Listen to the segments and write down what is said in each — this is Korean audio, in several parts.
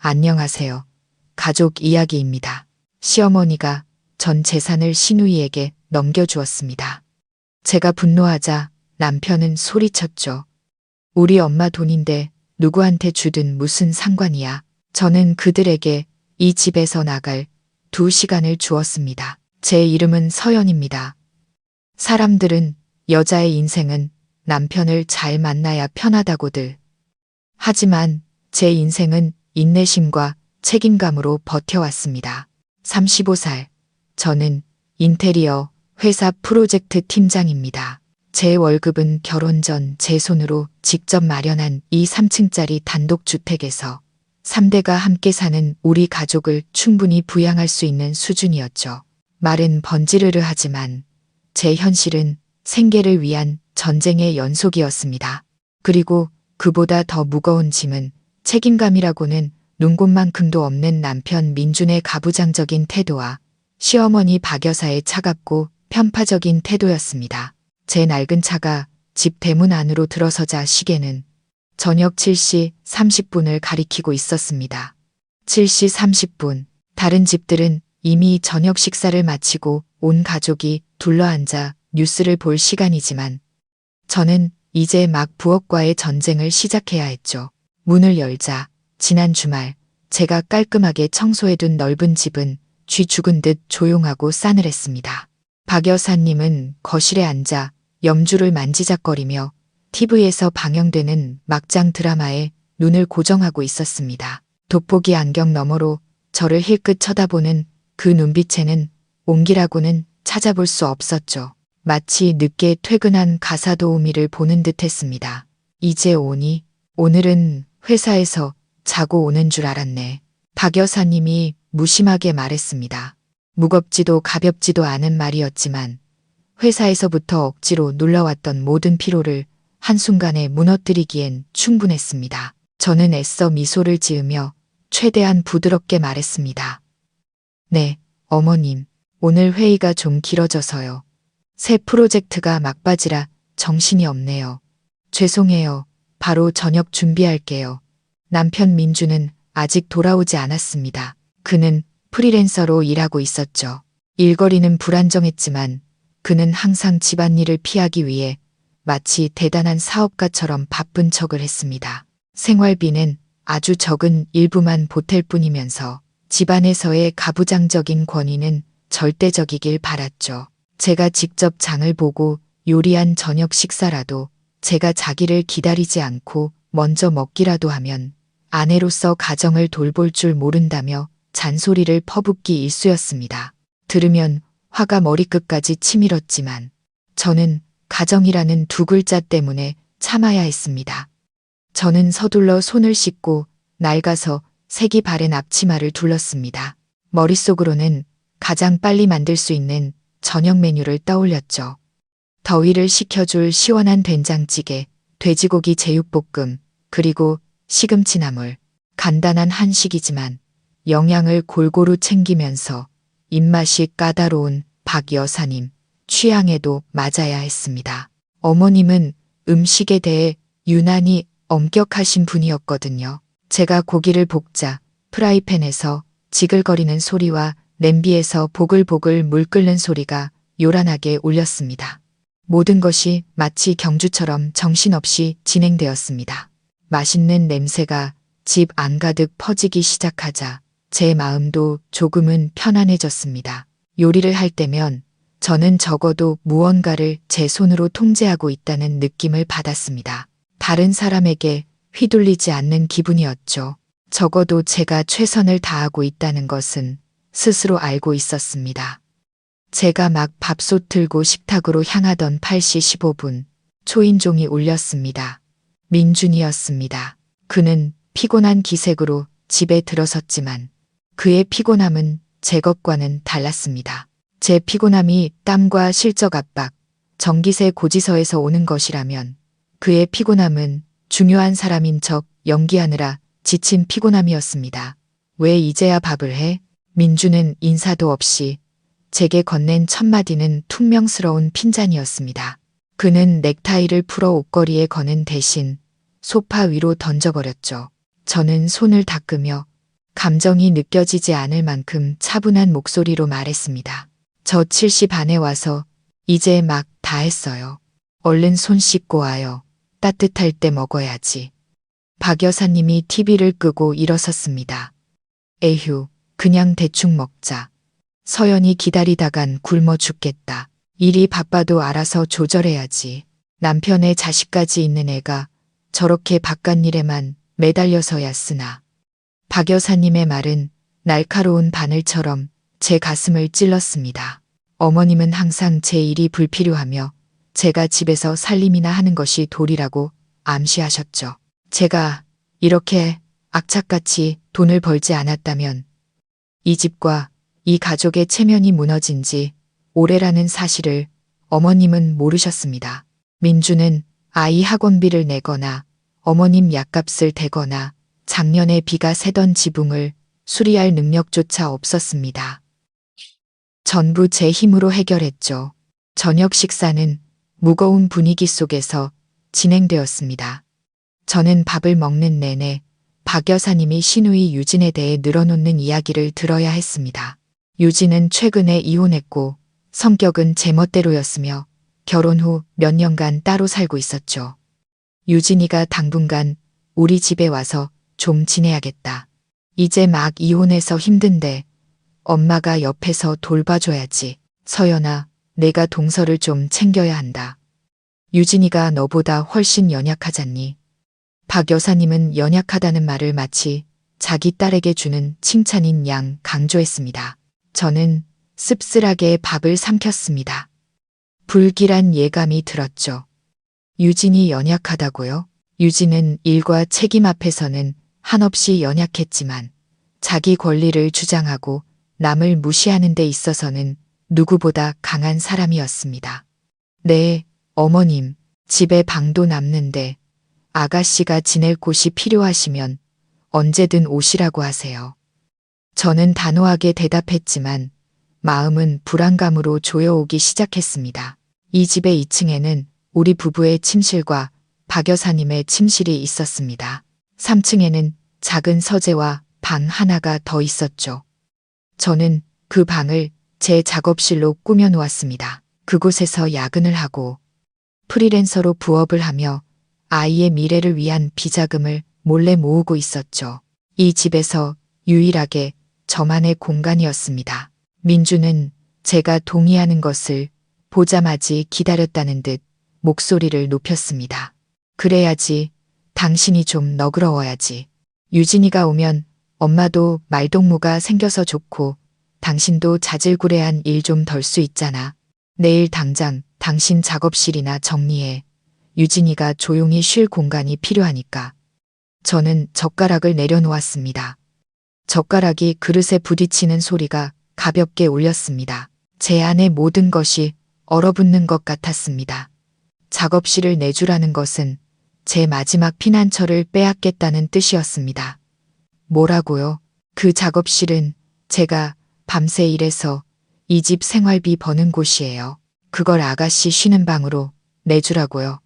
안녕하세요. 가족 이야기입니다. 시어머니가 전 재산을 시누이에게 넘겨주었습니다. 제가 분노하자 남편은 소리쳤죠. 우리 엄마 돈인데 누구한테 주든 무슨 상관이야. 저는 그들에게 이 집에서 나갈 2시간을 주었습니다. 제 이름은 서연입니다. 사람들은 여자의 인생은 남편을 잘 만나야 편하다고들. 하지만 제 인생은 인내심과 책임감으로 버텨왔습니다. 35살. 저는 인테리어 회사 프로젝트 팀장입니다. 제 월급은 결혼 전 제 손으로 직접 마련한 이 3층짜리 단독주택에서 3대가 함께 사는 우리 가족을 충분히 부양할 수 있는 수준이었죠. 말은 번지르르 하지만 제 현실은 생계를 위한 전쟁의 연속이었습니다. 그리고 그보다 더 무거운 짐은 책임감이라고는 눈꽃만큼도 없는 남편 민준의 가부장적인 태도와 시어머니 박 여사의 차갑고 편파적인 태도였습니다. 제 낡은 차가 집 대문 안으로 들어서자 시계는 저녁 7시 30분을 가리키고 있었습니다. 7시 30분. 다른 집들은 이미 저녁 식사를 마치고 온 가족이 둘러앉아 뉴스를 볼 시간이지만 저는 이제 막 부엌과의 전쟁을 시작해야 했죠. 문을 열자 지난 주말 제가 깔끔하게 청소해둔 넓은 집은 쥐 죽은 듯 조용하고 싸늘했습니다. 박 여사님은 거실에 앉아 염주를 만지작거리며 TV에서 방영되는 막장 드라마에 눈을 고정하고 있었습니다. 돋보기 안경 너머로 저를 힐끗 쳐다보는 그 눈빛에는 온기라고는 찾아볼 수 없었죠. 마치 늦게 퇴근한 가사도우미를 보는 듯 했습니다. 이제 오니? 오늘은 회사에서 자고 오는 줄 알았네. 박 여사님이 무심하게 말했습니다. 무겁지도 가볍지도 않은 말이었지만 회사에서부터 억지로 눌러왔던 모든 피로를 한순간에 무너뜨리기엔 충분했습니다. 저는 애써 미소를 지으며 최대한 부드럽게 말했습니다. 네, 어머님. 오늘 회의가 좀 길어져서요. 새 프로젝트가 막바지라 정신이 없네요. 죄송해요. 바로 저녁 준비할게요. 남편 민주는 아직 돌아오지 않았습니다. 그는 프리랜서로 일하고 있었죠. 일거리는 불안정했지만 그는 항상 집안일을 피하기 위해 마치 대단한 사업가처럼 바쁜 척을 했습니다. 생활비는 아주 적은 일부만 보탤 뿐이면서 집안에서의 가부장적인 권위는 절대적이길 바랐죠. 제가 직접 장을 보고 요리한 저녁 식사라도 제가 자기를 기다리지 않고 먼저 먹기라도 하면 아내로서 가정을 돌볼 줄 모른다며 잔소리를 퍼붓기 일쑤였습니다. 들으면 화가 머리끝까지 치밀었지만 저는 가정이라는 2글자 때문에 참아야 했습니다. 저는 서둘러 손을 씻고 낡아서 색이 바랜 앞치마를 둘렀습니다. 머릿속으로는 가장 빨리 만들 수 있는 저녁 메뉴를 떠올렸죠. 더위를 식혀줄 시원한 된장찌개, 돼지고기 제육볶음, 그리고 시금치 나물. 간단한 한식이지만 영양을 골고루 챙기면서 입맛이 까다로운 박 여사님 취향에도 맞아야 했습니다. 어머님은 음식에 대해 유난히 엄격하신 분이었거든요. 제가 고기를 볶자 프라이팬에서 지글거리는 소리와 냄비에서 보글보글 물 끓는 소리가 요란하게 울렸습니다. 모든 것이 마치 경주처럼 정신없이 진행되었습니다. 맛있는 냄새가 집 안가득 퍼지기 시작하자 제 마음도 조금은 편안해졌습니다. 요리를 할 때면 저는 적어도 무언가를 제 손으로 통제하고 있다는 느낌을 받았습니다. 다른 사람에게 휘둘리지 않는 기분이었죠. 적어도 제가 최선을 다하고 있다는 것은 스스로 알고 있었습니다. 제가 막 밥솥 들고 식탁으로 향하던 8시 15분 초인종이 울렸습니다. 민준이었습니다. 그는 피곤한 기색으로 집에 들어섰지만 그의 피곤함은 제 것과는 달랐습니다. 제 피곤함이 땀과 실적 압박, 전기세 고지서에서 오는 것이라면 그의 피곤함은 중요한 사람인 척 연기하느라 지친 피곤함이었습니다. 왜 이제야 밥을 해? 민주는 인사도 없이 제게 건넨 첫 마디는 퉁명스러운 핀잔이었습니다. 그는 넥타이를 풀어 옷걸이에 거는 대신 소파 위로 던져버렸죠. 저는 손을 닦으며 감정이 느껴지지 않을 만큼 차분한 목소리로 말했습니다. 저 7시 반에 와서 이제 막 다 했어요. 얼른 손 씻고 와요. 따뜻할 때 먹어야지. 박 여사님이 TV를 끄고 일어섰습니다. 에휴, 그냥 대충 먹자. 서연이 기다리다간 굶어 죽겠다. 일이 바빠도 알아서 조절해야지. 남편의 자식까지 있는 애가 저렇게 바깥일에만 매달려서야 쓰나. 박 여사님의 말은 날카로운 바늘처럼 제 가슴을 찔렀습니다. 어머님은 항상 제 일이 불필요하며 제가 집에서 살림이나 하는 것이 도리라고 암시하셨죠. 제가 이렇게 악착같이 돈을 벌지 않았다면 이 집과 이 가족의 체면이 무너진 지 오래라는 사실을 어머님은 모르셨습니다. 민주는 아이 학원비를 내거나 어머님 약값을 대거나 작년에 비가 새던 지붕을 수리할 능력조차 없었습니다. 전부 제 힘으로 해결했죠. 저녁 식사는 무거운 분위기 속에서 진행되었습니다. 저는 밥을 먹는 내내 박 여사님이 시누이 유진에 대해 늘어놓는 이야기를 들어야 했습니다. 유진은 최근에 이혼했고 성격은 제멋대로였으며 결혼 후 몇 년간 따로 살고 있었죠. 유진이가 당분간 우리 집에 와서 좀 지내야겠다. 이제 막 이혼해서 힘든데 엄마가 옆에서 돌봐줘야지. 서연아, 내가 동서를 좀 챙겨야 한다. 유진이가 너보다 훨씬 연약하잖니. 박 여사님은 연약하다는 말을 마치 자기 딸에게 주는 칭찬인 양 강조했습니다. 저는 씁쓸하게 밥을 삼켰습니다. 불길한 예감이 들었죠. 유진이 연약하다고요? 유진은 일과 책임 앞에서는 한없이 연약했지만 자기 권리를 주장하고 남을 무시하는 데 있어서는 누구보다 강한 사람이었습니다. 네, 어머님, 집에 방도 남는데 아가씨가 지낼 곳이 필요하시면 언제든 오시라고 하세요. 저는 단호하게 대답했지만 마음은 불안감으로 조여오기 시작했습니다. 이 집의 2층에는 우리 부부의 침실과 박 여사님의 침실이 있었습니다. 3층에는 작은 서재와 방 하나가 더 있었죠. 저는 그 방을 제 작업실로 꾸며 놓았습니다. 그곳에서 야근을 하고 프리랜서로 부업을 하며 아이의 미래를 위한 비자금을 몰래 모으고 있었죠. 이 집에서 유일하게 저만의 공간이었습니다. 민주는 제가 동의하는 것을 보자마지 기다렸다는 듯 목소리를 높였습니다. 그래야지, 당신이 좀 너그러워야지. 유진이가 오면 엄마도 말동무가 생겨서 좋고 당신도 자질구레한 일 좀 덜 수 있잖아. 내일 당장 당신 작업실이나 정리해. 유진이가 조용히 쉴 공간이 필요하니까. 저는 젓가락을 내려놓았습니다. 젓가락이 그릇에 부딪히는 소리가 가볍게 울렸습니다. 제 안의 모든 것이 얼어붙는 것 같았습니다. 작업실을 내주라는 것은 제 마지막 피난처를 빼앗겠다는 뜻이었습니다. 뭐라고요? 그 작업실은 제가 밤새 일해서 이 집 생활비 버는 곳이에요. 그걸 아가씨 쉬는 방으로 내주라고요.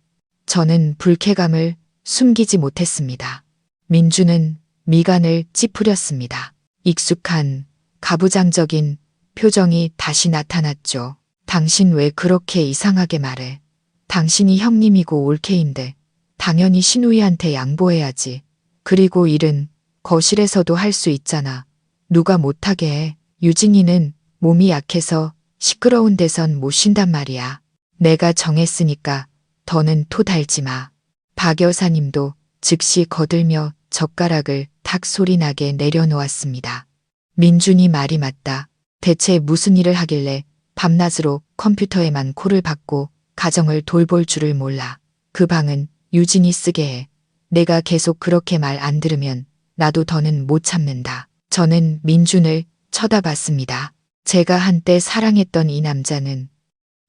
저는 불쾌감을 숨기지 못했습니다. 민주는 미간을 찌푸렸습니다. 익숙한 가부장적인 표정이 다시 나타났죠. 당신 왜 그렇게 이상하게 말해? 당신이 형님이고 올케인데 당연히 시누이한테 양보해야지. 그리고 일은 거실에서도 할 수 있잖아. 누가 못하게 해. 유진이는 몸이 약해서 시끄러운 데선 못 쉰단 말이야. 내가 정했으니까 더는 토 달지 마. 박 여사님도 즉시 거들며 젓가락을 탁 소리나게 내려놓았습니다. 민준이 말이 맞다. 대체 무슨 일을 하길래 밤낮으로 컴퓨터에만 코를 박고 가정을 돌볼 줄을 몰라. 그 방은 유진이 쓰게 해. 내가 계속 그렇게 말 안 들으면 나도 더는 못 참는다. 저는 민준을 쳐다봤습니다. 제가 한때 사랑했던 이 남자는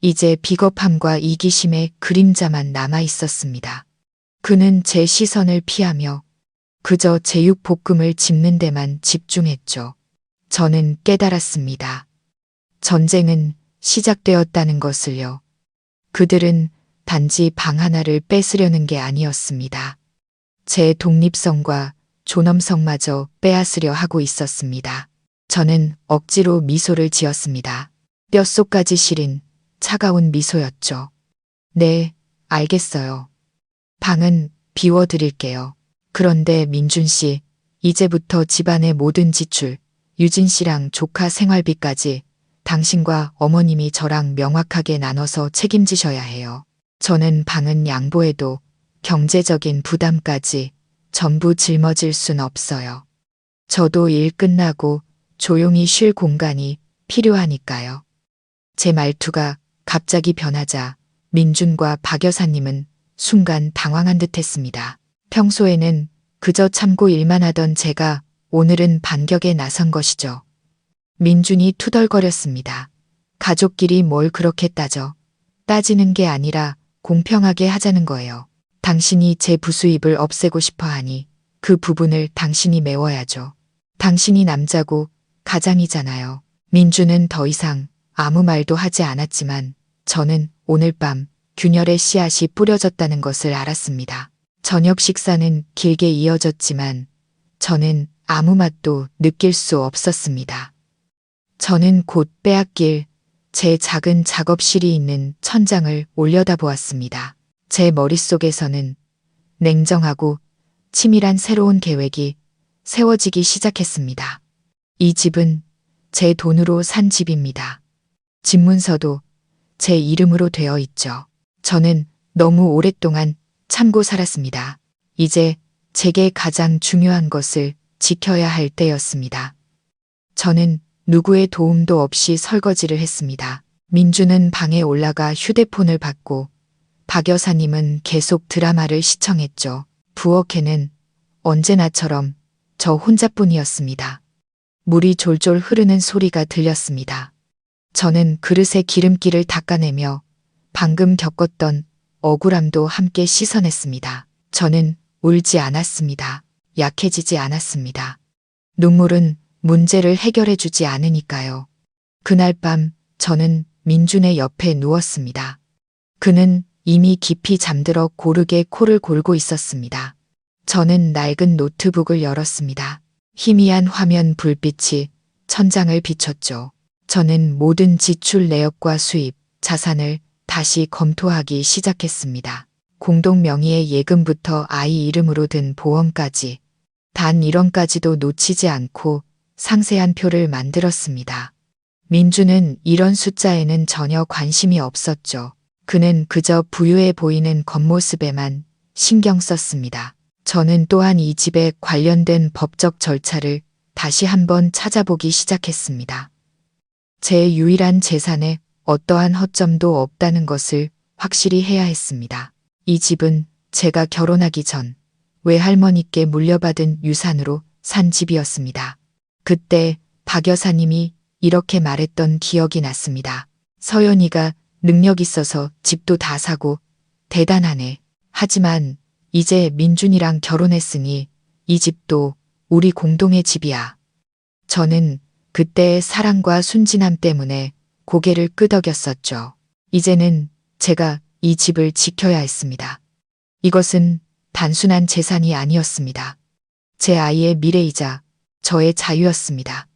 이제 비겁함과 이기심의 그림자만 남아 있었습니다. 그는 제 시선을 피하며 그저 제육볶음을 집는 데만 집중했죠. 저는 깨달았습니다. 전쟁은 시작되었다는 것을요. 그들은 단지 방 하나를 뺏으려는 게 아니었습니다. 제 독립성과 존엄성마저 빼앗으려 하고 있었습니다. 저는 억지로 미소를 지었습니다. 뼛속까지 시린 차가운 미소였죠. 네, 알겠어요. 방은 비워드릴게요. 그런데 민준 씨, 이제부터 집안의 모든 지출, 유진 씨랑 조카 생활비까지 당신과 어머님이 저랑 명확하게 나눠서 책임지셔야 해요. 저는 방은 양보해도 경제적인 부담까지 전부 짊어질 순 없어요. 저도 일 끝나고 조용히 쉴 공간이 필요하니까요. 제 말투가 갑자기 변하자 민준과 박 여사님은 순간 당황한 듯 했습니다. 평소에는 그저 참고 일만 하던 제가 오늘은 반격에 나선 것이죠. 민준이 투덜거렸습니다. 가족끼리 뭘 그렇게 따져. 따지는 게 아니라 공평하게 하자는 거예요. 당신이 제 부수입을 없애고 싶어 하니 그 부분을 당신이 메워야죠. 당신이 남자고 가장이잖아요. 민준은 더 이상 아무 말도 하지 않았지만 저는 오늘 밤 균열의 씨앗이 뿌려졌다는 것을 알았습니다. 저녁 식사는 길게 이어졌지만 저는 아무 맛도 느낄 수 없었습니다. 저는 곧 빼앗길 제 작은 작업실이 있는 천장을 올려다보았습니다. 제 머릿속에서는 냉정하고 치밀한 새로운 계획이 세워지기 시작했습니다. 이 집은 제 돈으로 산 집입니다. 집문서도 제 이름으로 되어 있죠. 저는 너무 오랫동안 참고 살았습니다. 이제 제게 가장 중요한 것을 지켜야 할 때였습니다. 저는 누구의 도움도 없이 설거지를 했습니다. 민주는 방에 올라가 휴대폰을 받고 박 여사님은 계속 드라마를 시청했죠. 부엌에는 언제나처럼 저 혼자뿐이었습니다. 물이 졸졸 흐르는 소리가 들렸습니다. 저는 그릇에 기름기를 닦아내며 방금 겪었던 억울함도 함께 씻어냈습니다. 저는 울지 않았습니다. 약해지지 않았습니다. 눈물은 문제를 해결해 주지 않으니까요. 그날 밤 저는 민준의 옆에 누웠습니다. 그는 이미 깊이 잠들어 고르게 코를 골고 있었습니다. 저는 낡은 노트북을 열었습니다. 희미한 화면 불빛이 천장을 비췄죠. 저는 모든 지출 내역과 수입, 자산을 다시 검토하기 시작했습니다. 공동 명의의 예금부터 아이 이름으로 든 보험까지 단 1원까지도 놓치지 않고 상세한 표를 만들었습니다. 민주는 이런 숫자에는 전혀 관심이 없었죠. 그는 그저 부유해 보이는 겉모습에만 신경 썼습니다. 저는 또한 이 집에 관련된 법적 절차를 다시 한번 찾아보기 시작했습니다. 제 유일한 재산에 어떠한 허점도 없다는 것을 확실히 해야 했습니다. 이 집은 제가 결혼하기 전 외할머니께 물려받은 유산으로 산 집이었습니다. 그때 박 여사님이 이렇게 말했던 기억이 났습니다. 서연이가 능력 있어서 집도 다 사고 대단하네. 하지만 이제 민준이랑 결혼했으니 이 집도 우리 공동의 집이야. 저는 그때의 사랑과 순진함 때문에 고개를 끄덕였었죠. 이제는 제가 이 집을 지켜야 했습니다. 이것은 단순한 재산이 아니었습니다. 제 아이의 미래이자 저의 자유였습니다.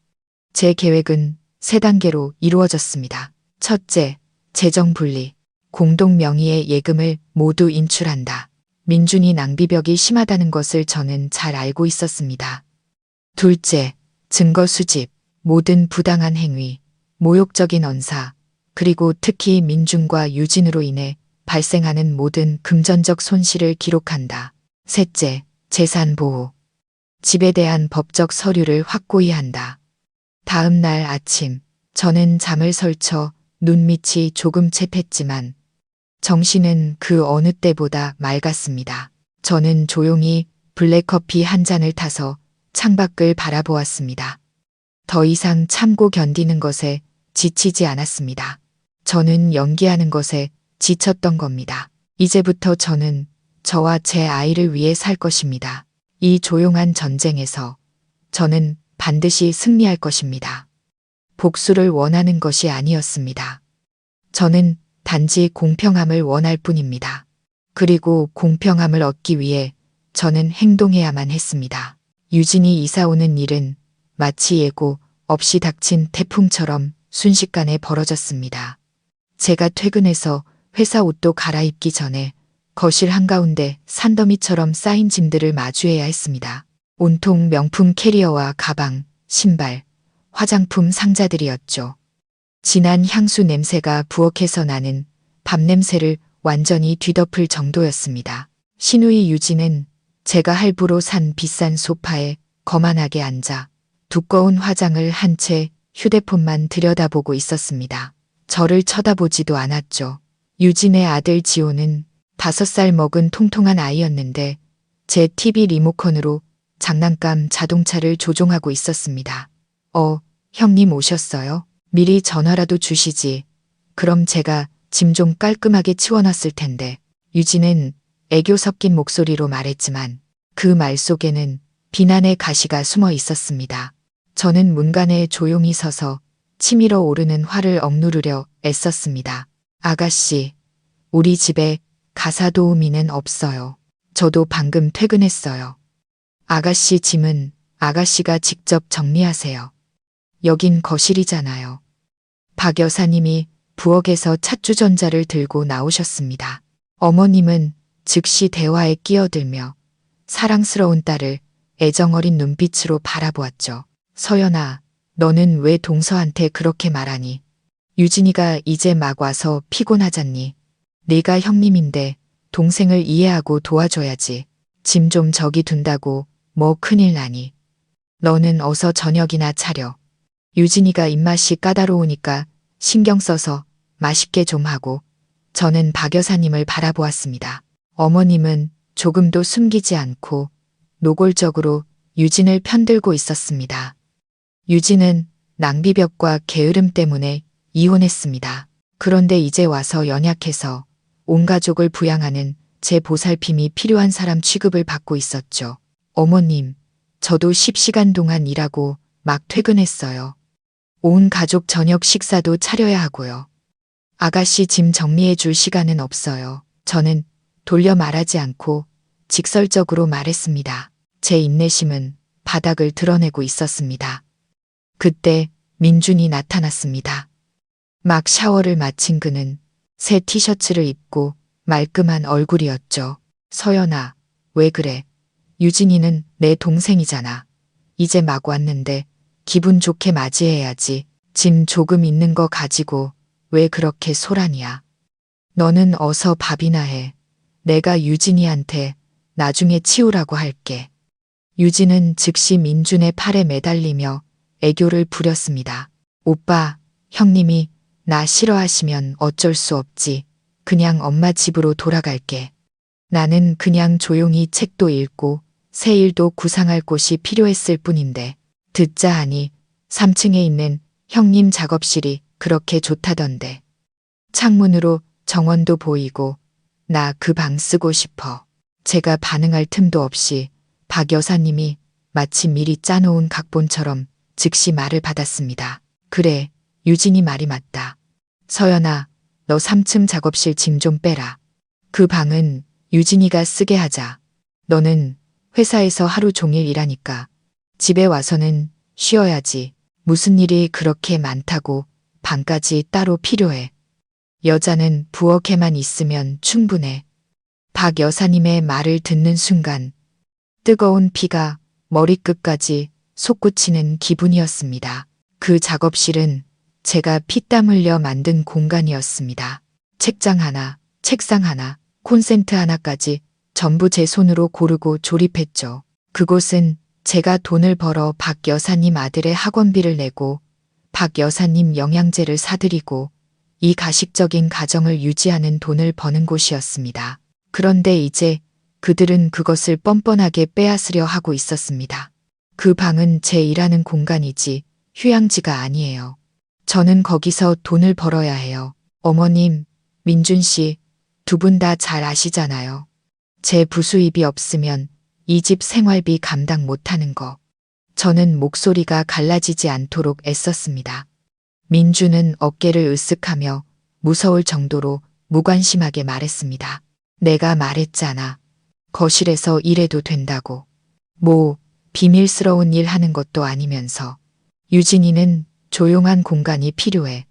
제 계획은 3단계로 이루어졌습니다. 첫째, 재정 분리. 공동 명의의 예금을 모두 인출한다. 민준이 낭비벽이 심하다는 것을 저는 잘 알고 있었습니다. 둘째, 증거 수집. 모든 부당한 행위, 모욕적인 언사, 그리고 특히 민준과 유진으로 인해 발생하는 모든 금전적 손실을 기록한다. 셋째, 재산 보호. 집에 대한 법적 서류를 확고히 한다. 다음 날 아침, 저는 잠을 설쳐 눈밑이 조금 채했지만 정신은 그 어느 때보다 맑았습니다. 저는 조용히 블랙커피 한 잔을 타서 창밖을 바라보았습니다. 더 이상 참고 견디는 것에 지치지 않았습니다. 저는 연기하는 것에 지쳤던 겁니다. 이제부터 저는 저와 제 아이를 위해 살 것입니다. 이 조용한 전쟁에서 저는 반드시 승리할 것입니다. 복수를 원하는 것이 아니었습니다. 저는 단지 공평함을 원할 뿐입니다. 그리고 공평함을 얻기 위해 저는 행동해야만 했습니다. 유진이 이사 오는 일은 마치 예고 없이 닥친 태풍처럼 순식간에 벌어졌습니다. 제가 퇴근해서 회사 옷도 갈아입기 전에 거실 한가운데 산더미처럼 쌓인 짐들을 마주해야 했습니다. 온통 명품 캐리어와 가방, 신발, 화장품 상자들이었죠. 진한 향수 냄새가 부엌에서 나는 밥 냄새를 완전히 뒤덮을 정도였습니다. 신우이 유진은 제가 할부로 산 비싼 소파에 거만하게 앉아 두꺼운 화장을 한 채 휴대폰만 들여다보고 있었습니다. 저를 쳐다보지도 않았죠. 유진의 아들 지호는 5살 먹은 통통한 아이였는데 제 TV 리모컨으로 장난감 자동차를 조종하고 있었습니다. 형님 오셨어요? 미리 전화라도 주시지. 그럼 제가 짐 좀 깔끔하게 치워놨을 텐데. 유진은 애교 섞인 목소리로 말했지만 그 말 속에는 비난의 가시가 숨어 있었습니다. 저는 문간에 조용히 서서 치밀어 오르는 화를 억누르려 애썼습니다. 아가씨, 우리 집에 가사 도우미는 없어요. 저도 방금 퇴근했어요. 아가씨 짐은 아가씨가 직접 정리하세요. 여긴 거실이잖아요. 박 여사님이 부엌에서 찻주전자를 들고 나오셨습니다. 어머님은 즉시 대화에 끼어들며 사랑스러운 딸을 애정어린 눈빛으로 바라보았죠. 서연아, 너는 왜 동서한테 그렇게 말하니? 유진이가 이제 막 와서 피곤하잖니. 네가 형님인데 동생을 이해하고 도와줘야지. 짐 좀 저기 둔다고 뭐 큰일 나니. 너는 어서 저녁이나 차려. 유진이가 입맛이 까다로우니까 신경 써서 맛있게 좀 하고. 저는 박 여사님을 바라보았습니다. 어머님은 조금도 숨기지 않고 노골적으로 유진을 편들고 있었습니다. 유진은 낭비벽과 게으름 때문에 이혼했습니다. 그런데 이제 와서 연약해서 온 가족을 부양하는 제 보살핌이 필요한 사람 취급을 받고 있었죠. 어머님, 저도 10시간 동안 일하고 막 퇴근했어요. 온 가족 저녁 식사도 차려야 하고요. 아가씨 짐 정리해 줄 시간은 없어요. 저는 돌려 말하지 않고 직설적으로 말했습니다. 제 인내심은 바닥을 드러내고 있었습니다. 그때 민준이 나타났습니다. 막 샤워를 마친 그는 새 티셔츠를 입고 말끔한 얼굴이었죠. 서연아, 왜 그래? 유진이는 내 동생이잖아. 이제 막 왔는데 기분 좋게 맞이해야지. 짐 조금 있는 거 가지고 왜 그렇게 소란이야? 너는 어서 밥이나 해. 내가 유진이한테 나중에 치우라고 할게. 유진은 즉시 민준의 팔에 매달리며 애교를 부렸습니다. 오빠, 형님이 나 싫어하시면 어쩔 수 없지. 그냥 엄마 집으로 돌아갈게. 나는 그냥 조용히 책도 읽고 새 일도 구상할 곳이 필요했을 뿐인데 듣자 하니 3층에 있는 형님 작업실이 그렇게 좋다던데. 창문으로 정원도 보이고 나 그 방 쓰고 싶어. 제가 반응할 틈도 없이 박 여사님이 마치 미리 짜놓은 각본처럼 즉시 말을 받았습니다. 그래, 유진이 말이 맞다. 서연아, 너 3층 작업실 짐 좀 빼라. 그 방은 유진이가 쓰게 하자. 너는 회사에서 하루 종일 일하니까 집에 와서는 쉬어야지. 무슨 일이 그렇게 많다고 방까지 따로 필요해. 여자는 부엌에만 있으면 충분해. 박 여사님의 말을 듣는 순간 뜨거운 피가 머리끝까지 솟구치는 기분이었습니다. 그 작업실은 제가 피땀 흘려 만든 공간이었습니다. 책장 하나, 책상 하나, 콘센트 하나까지 전부 제 손으로 고르고 조립했죠. 그곳은 제가 돈을 벌어 박 여사님 아들의 학원비를 내고 박 여사님 영양제를 사드리고 이 가식적인 가정을 유지하는 돈을 버는 곳이었습니다. 그런데 이제 그들은 그것을 뻔뻔하게 빼앗으려 하고 있었습니다. 그 방은 제 일하는 공간이지 휴양지가 아니에요. 저는 거기서 돈을 벌어야 해요. 어머님, 민준 씨, 두 분 다 잘 아시잖아요. 제 부수입이 없으면 이 집 생활비 감당 못하는 거. 저는 목소리가 갈라지지 않도록 애썼습니다. 민준은 어깨를 으쓱하며 무서울 정도로 무관심하게 말했습니다. 내가 말했잖아. 거실에서 일해도 된다고. 뭐, 비밀스러운 일 하는 것도 아니면서. 유진이는 조용한 공간이 필요해.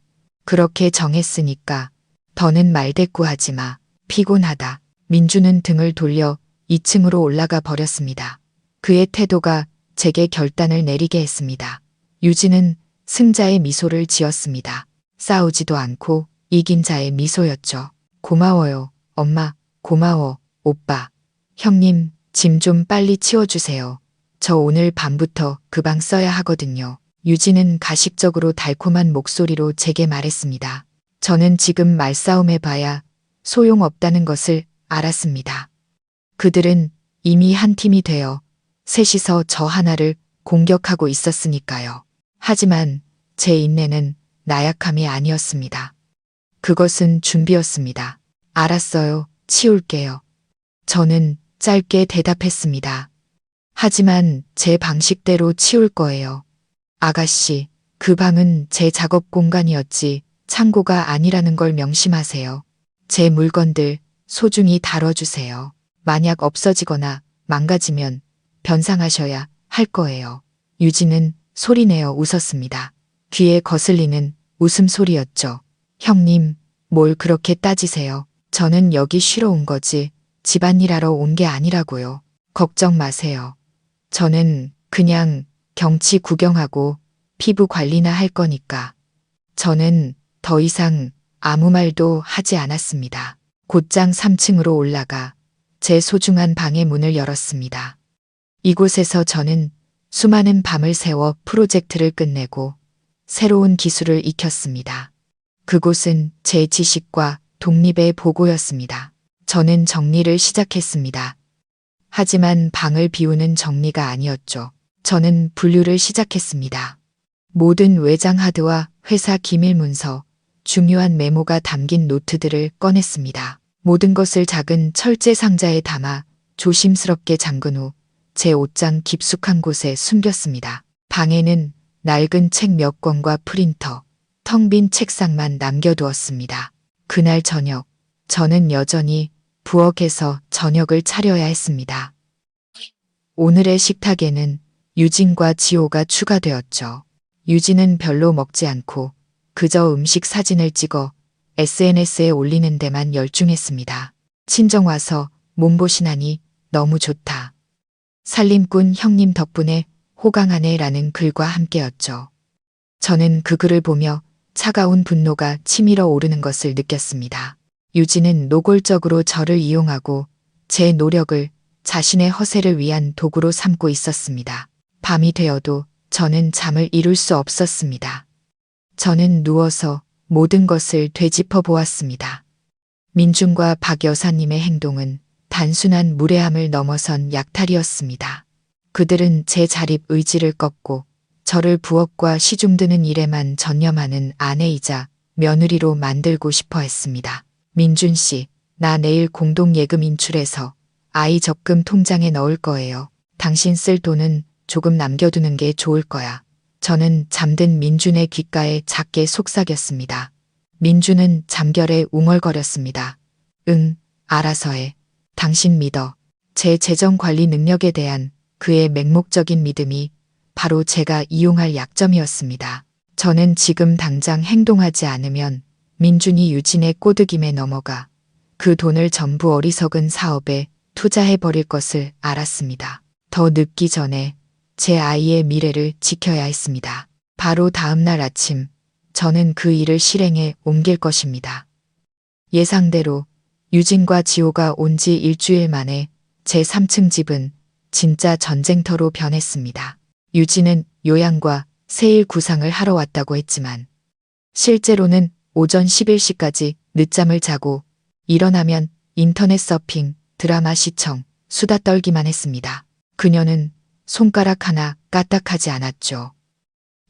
그렇게 정했으니까 더는 말대꾸하지 마. 피곤하다. 민주는 등을 돌려 2층으로 올라가 버렸습니다. 그의 태도가 제게 결단을 내리게 했습니다. 유진은 승자의 미소를 지었습니다. 싸우지도 않고 이긴 자의 미소였죠. 고마워요, 엄마. 고마워, 오빠. 형님, 짐 좀 빨리 치워주세요. 저 오늘 밤부터 그 방 써야 하거든요. 유진은 가식적으로 달콤한 목소리로 제게 말했습니다. 저는 지금 말싸움 해봐야 소용없다는 것을 알았습니다. 그들은 이미 한 팀이 되어 셋이서 저 하나를 공격하고 있었으니까요. 하지만 제 인내는 나약함이 아니었습니다. 그것은 준비였습니다. 알았어요. 치울게요. 저는 짧게 대답했습니다. 하지만 제 방식대로 치울 거예요. 아가씨, 그 방은 제 작업 공간이었지 창고가 아니라는 걸 명심하세요. 제 물건들 소중히 다뤄주세요. 만약 없어지거나 망가지면 변상하셔야 할 거예요. 유진은 소리내어 웃었습니다. 귀에 거슬리는 웃음소리였죠. 형님, 뭘 그렇게 따지세요. 저는 여기 쉬러 온 거지 집안일 하러 온 게 아니라고요. 걱정 마세요. 저는 그냥 경치 구경하고 피부 관리나 할 거니까. 저는 더 이상 아무 말도 하지 않았습니다. 곧장 3층으로 올라가 제 소중한 방의 문을 열었습니다. 이곳에서 저는 수많은 밤을 새워 프로젝트를 끝내고 새로운 기술을 익혔습니다. 그곳은 제 지식과 독립의 보고였습니다. 저는 정리를 시작했습니다. 하지만 방을 비우는 정리가 아니었죠. 저는 분류를 시작했습니다. 모든 외장 하드와 회사 기밀 문서, 중요한 메모가 담긴 노트들을 꺼냈습니다. 모든 것을 작은 철제 상자에 담아 조심스럽게 잠근 후 제 옷장 깊숙한 곳에 숨겼습니다. 방에는 낡은 책 몇 권과 프린터, 텅 빈 책상만 남겨두었습니다. 그날 저녁, 저는 여전히 부엌에서 저녁을 차려야 했습니다. 오늘의 식탁에는 유진과 지호가 추가되었죠. 유진은 별로 먹지 않고 그저 음식 사진을 찍어 SNS에 올리는 데만 열중했습니다. 친정 와서 몸보신하니 너무 좋다. 살림꾼 형님 덕분에 호강하네라는 글과 함께였죠. 저는 그 글을 보며 차가운 분노가 치밀어 오르는 것을 느꼈습니다. 유진은 노골적으로 저를 이용하고 제 노력을 자신의 허세를 위한 도구로 삼고 있었습니다. 밤이 되어도 저는 잠을 이룰 수 없었습니다. 저는 누워서 모든 것을 되짚어 보았습니다. 민준과 박 여사님의 행동은 단순한 무례함을 넘어선 약탈이었습니다. 그들은 제 자립 의지를 꺾고 저를 부엌과 시중드는 일에만 전념하는 아내이자 며느리로 만들고 싶어 했습니다. 민준 씨, 나 내일 공동예금 인출해서 아이 적금 통장에 넣을 거예요. 당신 쓸 돈은 조금 남겨두는 게 좋을 거야. 저는 잠든 민준의 귓가에 작게 속삭였습니다. 민준은 잠결에 웅얼거렸습니다. 응, 알아서 해. 당신 믿어. 제 재정 관리 능력에 대한 그의 맹목적인 믿음이 바로 제가 이용할 약점이었습니다. 저는 지금 당장 행동하지 않으면 민준이 유진의 꼬드김에 넘어가 그 돈을 전부 어리석은 사업에 투자해버릴 것을 알았습니다. 더 늦기 전에 제 아이의 미래를 지켜야 했습니다. 바로 다음 날 아침 저는 그 일을 실행에 옮길 것입니다. 예상대로 유진과 지호가 온 지 일주일 만에 제 3층 집은 진짜 전쟁터로 변했습니다. 유진은 요양과 세일 구상을 하러 왔다고 했지만 실제로는 오전 11시까지 늦잠을 자고 일어나면 인터넷 서핑, 드라마 시청, 수다 떨기만 했습니다. 그녀는 손가락 하나 까딱하지 않았죠.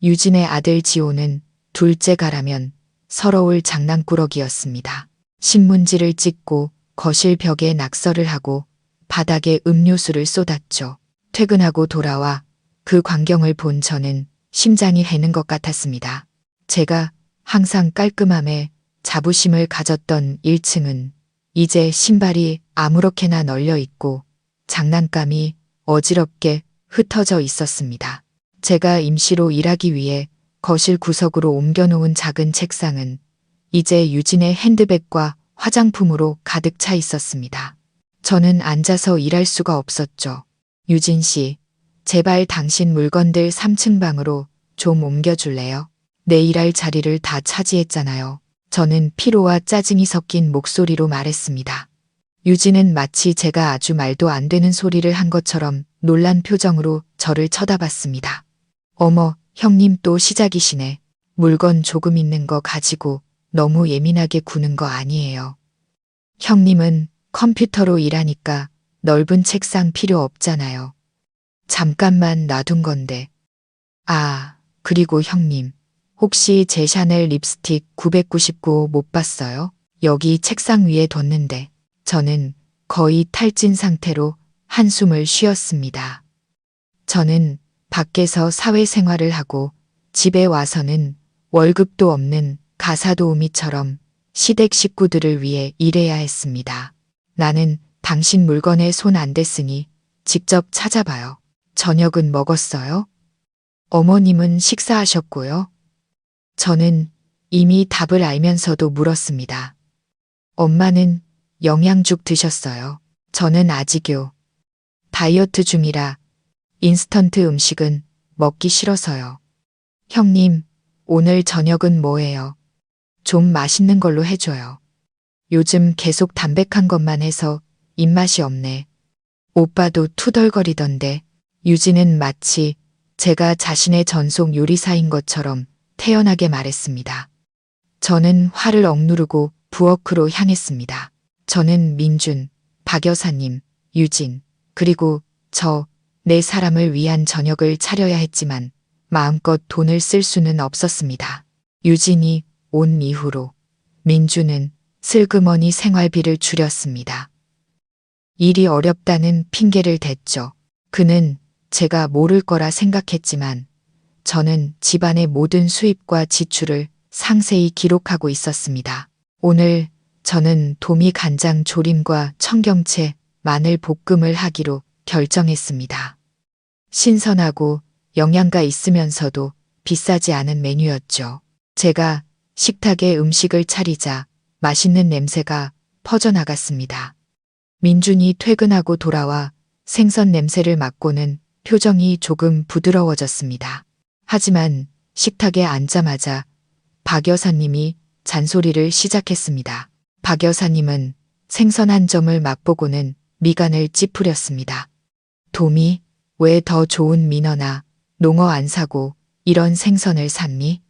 유진의 아들 지호는 둘째가라면 서러울 장난꾸러기였습니다. 신문지를 찍고 거실 벽에 낙서를 하고 바닥에 음료수를 쏟았죠. 퇴근하고 돌아와 그 광경을 본 저는 심장이 해는 것 같았습니다. 제가 항상 깔끔함에 자부심을 가졌던 1층은 이제 신발이 아무렇게나 널려 있고 장난감이 어지럽게 흩어져 있었습니다. 제가 임시로 일하기 위해 거실 구석으로 옮겨놓은 작은 책상은 이제 유진의 핸드백과 화장품으로 가득 차 있었습니다. 저는 앉아서 일할 수가 없었죠. 유진 씨, 제발 당신 물건들 3층 방으로 좀 옮겨줄래요? 내 일할 자리를 다 차지했잖아요. 저는 피로와 짜증이 섞인 목소리로 말했습니다. 유진은 마치 제가 아주 말도 안 되는 소리를 한 것처럼 놀란 표정으로 저를 쳐다봤습니다. 어머, 형님 또 시작이시네. 물건 조금 있는 거 가지고 너무 예민하게 구는 거 아니에요. 형님은 컴퓨터로 일하니까 넓은 책상 필요 없잖아요. 잠깐만 놔둔 건데. 아, 그리고 형님, 혹시 제 샤넬 립스틱 999 못 봤어요? 여기 책상 위에 뒀는데. 저는 거의 탈진 상태로 한숨을 쉬었습니다. 저는 밖에서 사회생활을 하고 집에 와서는 월급도 없는 가사도우미처럼 시댁 식구들을 위해 일해야 했습니다. 나는 당신 물건에 손 안 댔으니 직접 찾아봐요. 저녁은 먹었어요? 어머님은 식사하셨고요. 저는 이미 답을 알면서도 물었습니다. 엄마는 영양죽 드셨어요. 저는 아직요. 다이어트 중이라 인스턴트 음식은 먹기 싫어서요. 형님, 오늘 저녁은 뭐예요? 좀 맛있는 걸로 해줘요. 요즘 계속 담백한 것만 해서 입맛이 없네. 오빠도 투덜거리던데. 유진은 마치 제가 자신의 전속 요리사인 것처럼 태연하게 말했습니다. 저는 화를 억누르고 부엌으로 향했습니다. 저는 민준, 박 여사님, 유진, 그리고 저, 네 사람을 위한 저녁을 차려야 했지만 마음껏 돈을 쓸 수는 없었습니다. 유진이 온 이후로 민준은 슬그머니 생활비를 줄였습니다. 일이 어렵다는 핑계를 댔죠. 그는 제가 모를 거라 생각했지만 저는 집안의 모든 수입과 지출을 상세히 기록하고 있었습니다. 오늘 저는 도미 간장 조림과 청경채, 마늘 볶음을 하기로 결정했습니다. 신선하고 영양가 있으면서도 비싸지 않은 메뉴였죠. 제가 식탁에 음식을 차리자 맛있는 냄새가 퍼져나갔습니다. 민준이 퇴근하고 돌아와 생선 냄새를 맡고는 표정이 조금 부드러워졌습니다. 하지만 식탁에 앉자마자 박 여사님이 잔소리를 시작했습니다. 박 여사님은 생선 한 점을 맛보고는 미간을 찌푸렸습니다. 도미, 왜 더 좋은 민어나 농어 안 사고 이런 생선을 샀니?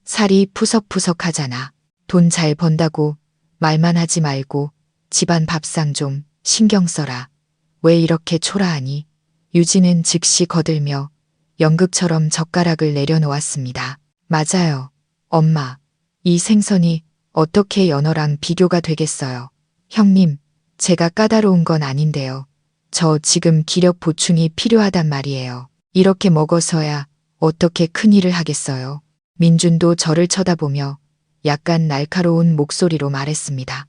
살이 푸석푸석하잖아. 돈 잘 번다고 말만 하지 말고 집안 밥상 좀 신경 써라. 왜 이렇게 초라하니? 유진은 즉시 거들며 연극처럼 젓가락을 내려놓았습니다. 맞아요. 엄마, 이 생선이 어떻게 연어랑 비교가 되겠어요. 형님, 제가 까다로운 건 아닌데요. 저 지금 기력 보충이 필요하단 말이에요. 이렇게 먹어서야 어떻게 큰일을 하겠어요. 민준도 저를 쳐다보며 약간 날카로운 목소리로 말했습니다.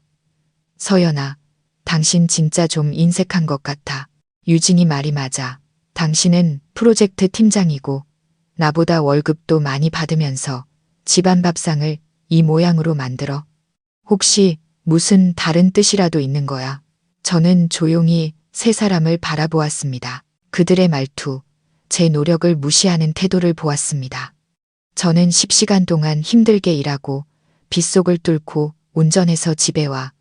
서연아, 당신 진짜 좀 인색한 것 같아. 유진이 말이 맞아. 당신은 프로젝트 팀장이고 나보다 월급도 많이 받으면서 집안 밥상을 이 모양으로 만들어. 혹시 무슨 다른 뜻이라도 있는 거야? 저는 조용히 세 사람을 바라보았습니다. 그들의 말투, 제 노력을 무시하는 태도를 보았습니다. 저는 10시간 동안 힘들게 일하고 빗속을 뚫고 운전해서 집에 와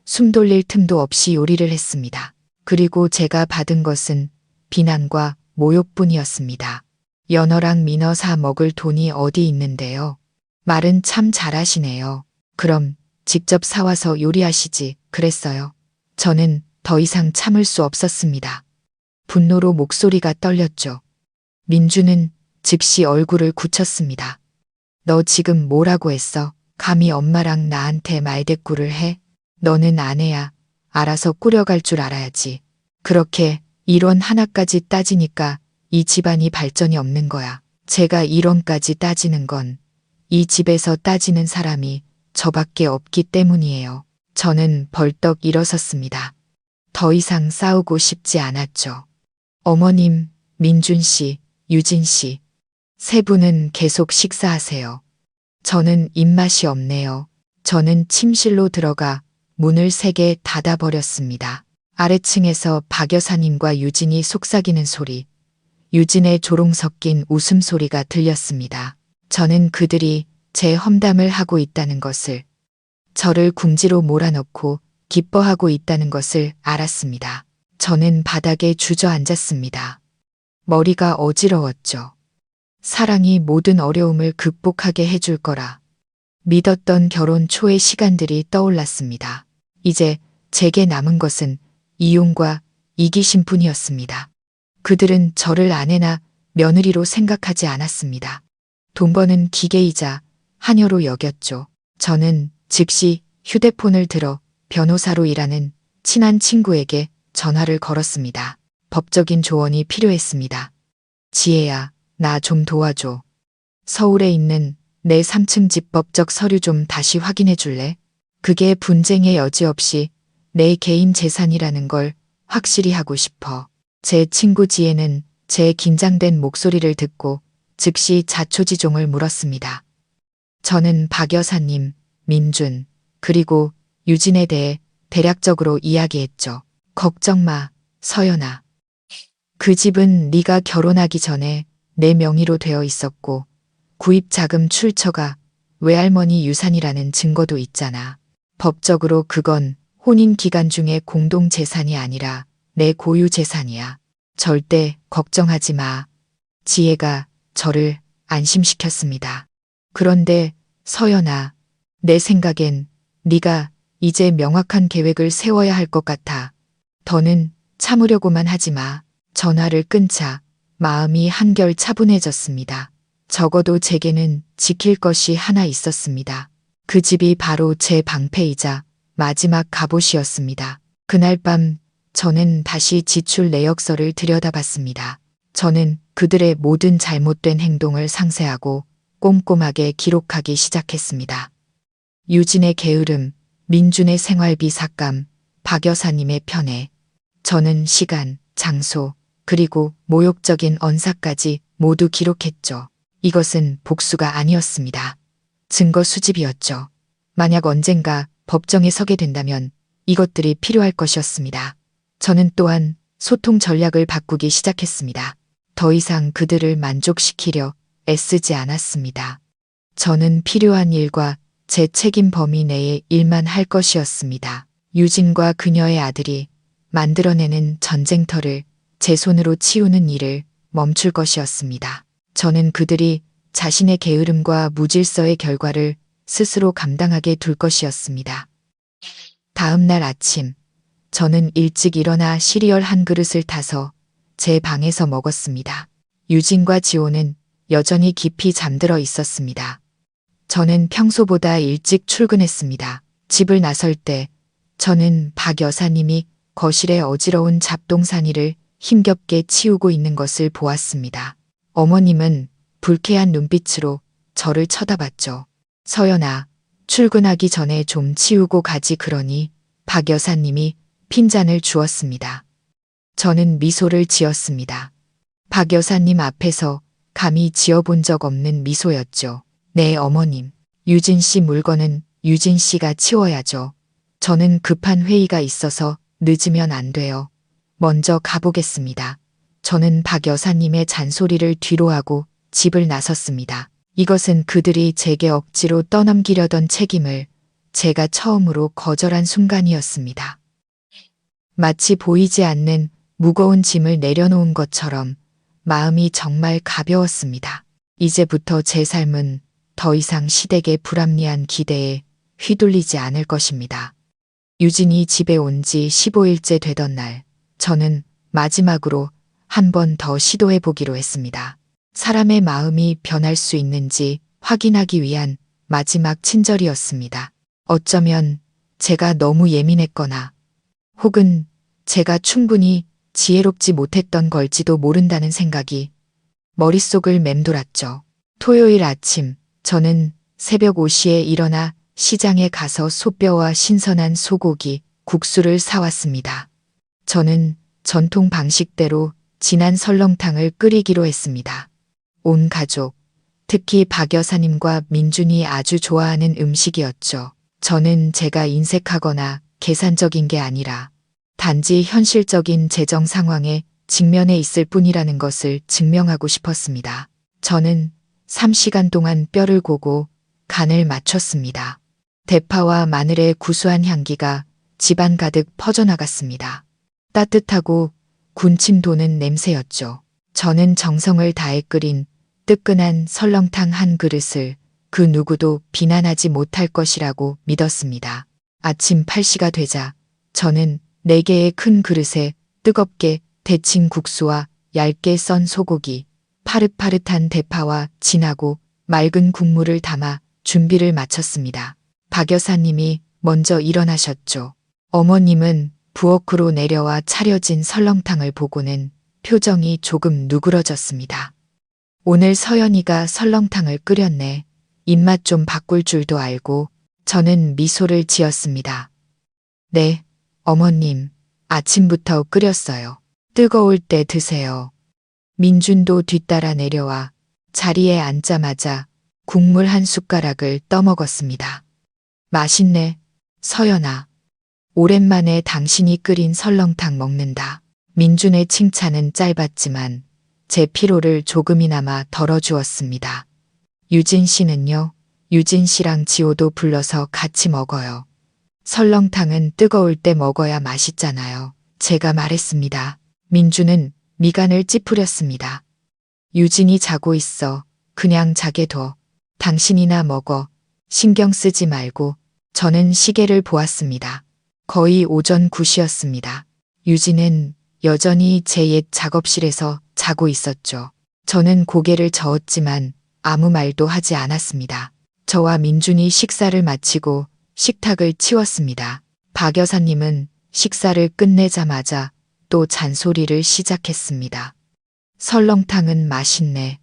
숨 돌릴 틈도 없이 요리를 했습니다. 그리고 제가 받은 것은 비난과 모욕뿐이었습니다. 연어랑 민어 사 먹을 돈이 어디 있는데요. 말은 참 잘하시네요. 그럼 직접 사와서 요리하시지 그랬어요. 저는 더 이상 참을 수 없었습니다. 분노로 목소리가 떨렸죠. 민주는 즉시 얼굴을 굳혔습니다. 너 지금 뭐라고 했어? 감히 엄마랑 나한테 말대꾸를 해? 너는 아내야. 알아서 꾸려갈 줄 알아야지. 그렇게 일원 하나까지 따지니까 이 집안이 발전이 없는 거야. 제가 일원까지 따지는 건 이 집에서 따지는 사람이 저밖에 없기 때문이에요. 저는 벌떡 일어섰습니다. 더 이상 싸우고 싶지 않았죠. 어머님, 민준 씨, 유진 씨. 세 분은 계속 식사하세요. 저는 입맛이 없네요. 저는 침실로 들어가 문을 세게 닫아버렸습니다. 아래층에서 박 여사님과 유진이 속삭이는 소리, 유진의 조롱 섞인 웃음소리가 들렸습니다. 저는 그들이 제 험담을 하고 있다는 것을, 저를 궁지로 몰아넣고 기뻐하고 있다는 것을 알았습니다. 저는 바닥에 주저앉았습니다. 머리가 어지러웠죠. 사랑이 모든 어려움을 극복하게 해줄 거라 믿었던 결혼 초의 시간들이 떠올랐습니다. 이제 제게 남은 것은 이용과 이기심뿐이었습니다. 그들은 저를 아내나 며느리로 생각하지 않았습니다. 돈 버는 기계이자 하녀로 여겼죠. 저는 즉시 휴대폰을 들어 변호사로 일하는 친한 친구에게 전화를 걸었습니다. 법적인 조언이 필요했습니다. 지혜야, 나 좀 도와줘. 서울에 있는 내 3층 집 법적 서류 좀 다시 확인해 줄래? 그게 분쟁의 여지 없이 내 개인 재산이라는 걸 확실히 하고 싶어. 제 친구 지혜는 제 긴장된 목소리를 듣고 즉시 자초지종을 물었습니다. 저는 박 여사님, 민준, 그리고 유진에 대해 대략적으로 이야기했죠. 걱정 마, 서연아. 그 집은 네가 결혼하기 전에 내 명의로 되어 있었고 구입자금 출처가 외할머니 유산이라는 증거도 있잖아. 법적으로 그건 혼인 기간 중에 공동 재산이 아니라 내 고유 재산이야. 절대 걱정하지 마. 지혜가 저를 안심시켰습니다. 그런데 서연아, 내 생각엔 네가 이제 명확한 계획을 세워야 할 것 같아. 더는 참으려고만 하지 마. 전화를 끊자 마음이 한결 차분해졌습니다. 적어도 제게는 지킬 것이 하나 있었습니다. 그 집이 바로 제 방패이자 마지막 갑옷이었습니다. 그날 밤 저는 다시 지출 내역서를 들여다봤습니다. 저는 그들의 모든 잘못된 행동을 상세하고 꼼꼼하게 기록하기 시작했습니다. 유진의 게으름, 민준의 생활비 삭감, 박 여사님의 편애, 저는 시간, 장소, 그리고 모욕적인 언사까지 모두 기록했죠. 이것은 복수가 아니었습니다. 증거 수집이었죠. 만약 언젠가 법정에 서게 된다면 이것들이 필요할 것이었습니다. 저는 또한 소통 전략을 바꾸기 시작했습니다. 더 이상 그들을 만족시키려 애쓰지 않았습니다. 저는 필요한 일과 제 책임 범위 내의 일만 할 것이었습니다. 유진과 그녀의 아들이 만들어내는 전쟁터를 제 손으로 치우는 일을 멈출 것이었습니다. 저는 그들이 자신의 게으름과 무질서의 결과를 스스로 감당하게 둘 것이었습니다. 다음 날 아침, 저는 일찍 일어나 시리얼 한 그릇을 타서 제 방에서 먹었습니다. 유진과 지호는 여전히 깊이 잠들어 있었습니다. 저는 평소보다 일찍 출근했습니다. 집을 나설 때 저는 박 여사님이 거실에 어지러운 잡동사니를 힘겹게 치우고 있는 것을 보았습니다. 어머님은 불쾌한 눈빛으로 저를 쳐다봤죠. 서연아, 출근하기 전에 좀 치우고 가지 그러니 박 여사님이 핀잔을 주었습니다. 저는 미소를 지었습니다. 박 여사님 앞에서 감히 지어본 적 없는 미소였죠. 네, 어머님. 유진 씨 물건은 유진 씨가 치워야죠. 저는 급한 회의가 있어서 늦으면 안 돼요. 먼저 가보겠습니다. 저는 박 여사님의 잔소리를 뒤로하고 집을 나섰습니다. 이것은 그들이 제게 억지로 떠넘기려던 책임을 제가 처음으로 거절한 순간이었습니다. 마치 보이지 않는 무거운 짐을 내려놓은 것처럼 마음이 정말 가벼웠습니다. 이제부터 제 삶은 더 이상 시댁의 불합리한 기대에 휘둘리지 않을 것입니다. 유진이 집에 온 지 15일째 되던 날, 저는 마지막으로 한 번 더 시도해 보기로 했습니다. 사람의 마음이 변할 수 있는지 확인하기 위한 마지막 친절이었습니다. 어쩌면 제가 너무 예민했거나 혹은 제가 충분히 지혜롭지 못했던 걸지도 모른다는 생각이 머릿속을 맴돌았죠. 토요일 아침, 저는 새벽 5시에 일어나 시장에 가서 소뼈와 신선한 소고기, 국수를 사왔습니다. 저는 전통 방식대로 진한 설렁탕을 끓이기로 했습니다. 온 가족, 특히 박 여사님과 민준이 아주 좋아하는 음식이었죠. 저는 제가 인색하거나 계산적인 게 아니라 단지 현실적인 재정 상황에 직면해 있을 뿐이라는 것을 증명하고 싶었습니다. 저는 3시간 동안 뼈를 고고 간을 맞췄습니다. 대파와 마늘의 구수한 향기가 집안 가득 퍼져나갔습니다. 따뜻하고 군침 도는 냄새였죠. 저는 정성을 다해 끓인 뜨끈한 설렁탕 한 그릇을 그 누구도 비난하지 못할 것이라고 믿었습니다. 아침 8시가 되자 저는 4개의 큰 그릇에 뜨겁게 데친 국수와 얇게 썬 소고기, 파릇파릇한 대파와 진하고 맑은 국물을 담아 준비를 마쳤습니다. 박 여사님이 먼저 일어나셨죠. 어머님은 부엌으로 내려와 차려진 설렁탕을 보고는 표정이 조금 누그러졌습니다. 오늘 서연이가 설렁탕을 끓였네. 입맛 좀 바꿀 줄도 알고. 저는 미소를 지었습니다. 네, 어머님. 아침부터 끓였어요. 뜨거울 때 드세요. 민준도 뒤따라 내려와 자리에 앉자마자 국물 한 숟가락을 떠먹었습니다. 맛있네, 서연아. 오랜만에 당신이 끓인 설렁탕 먹는다. 민준의 칭찬은 짧았지만 제 피로를 조금이나마 덜어주었습니다. 유진 씨는요? 유진 씨랑 지호도 불러서 같이 먹어요. 설렁탕은 뜨거울 때 먹어야 맛있잖아요. 제가 말했습니다. 민준은 미간을 찌푸렸습니다. 유진이 자고 있어. 그냥 자게 둬. 당신이나 먹어. 신경 쓰지 말고. 저는 시계를 보았습니다. 거의 오전 9시였습니다. 유진은 여전히 제 옛 작업실에서 자고 있었죠. 저는 고개를 저었지만 아무 말도 하지 않았습니다. 저와 민준이 식사를 마치고 식탁을 치웠습니다. 박 여사님은 식사를 끝내자마자 또 잔소리를 시작했습니다. 설렁탕은 맛있네.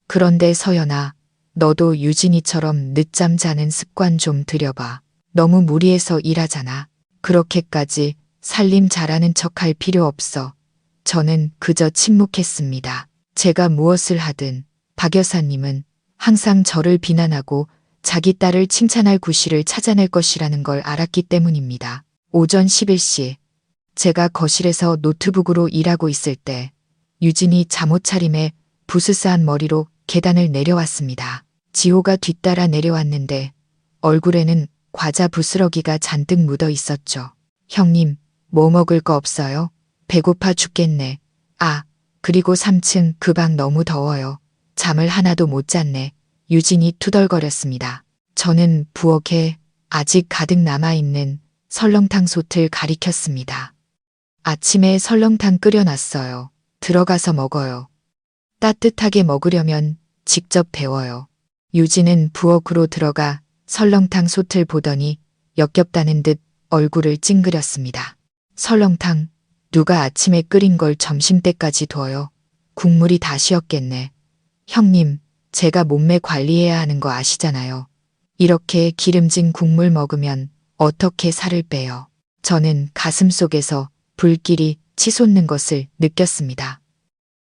그런데 서연아, 너도 유진이처럼 늦잠 자는 습관 좀 들여봐. 너무 무리해서 일하잖아. 그렇게까지 살림 잘하는 척 할 필요 없어. 저는 그저 침묵했습니다. 제가 무엇을 하든 박 여사님은 항상 저를 비난하고 자기 딸을 칭찬할 구실을 찾아낼 것이라는 걸 알았기 때문입니다. 오전 11시 제가 거실에서 노트북으로 일하고 있을 때 유진이 잠옷차림에 부스스한 머리로 계단을 내려왔습니다. 지호가 뒤따라 내려왔는데 얼굴에는 과자 부스러기가 잔뜩 묻어 있었죠. 형님, 뭐 먹을 거 없어요? 배고파 죽겠네. 아, 그리고 3층 그 방 너무 더워요. 잠을 하나도 못 잤네. 유진이 투덜거렸습니다. 저는 부엌에 아직 가득 남아있는 설렁탕 솥을 가리켰습니다. 아침에 설렁탕 끓여놨어요. 들어가서 먹어요. 따뜻하게 먹으려면 직접 데워요. 유진은 부엌으로 들어가 설렁탕 솥을 보더니 역겹다는 듯 얼굴을 찡그렸습니다. 설렁탕, 누가 아침에 끓인 걸 점심때까지 둬요. 국물이 다 식었겠네. 형님, 제가 몸매 관리해야 하는 거 아시잖아요. 이렇게 기름진 국물 먹으면 어떻게 살을 빼요. 저는 가슴속에서 불길이 치솟는 것을 느꼈습니다.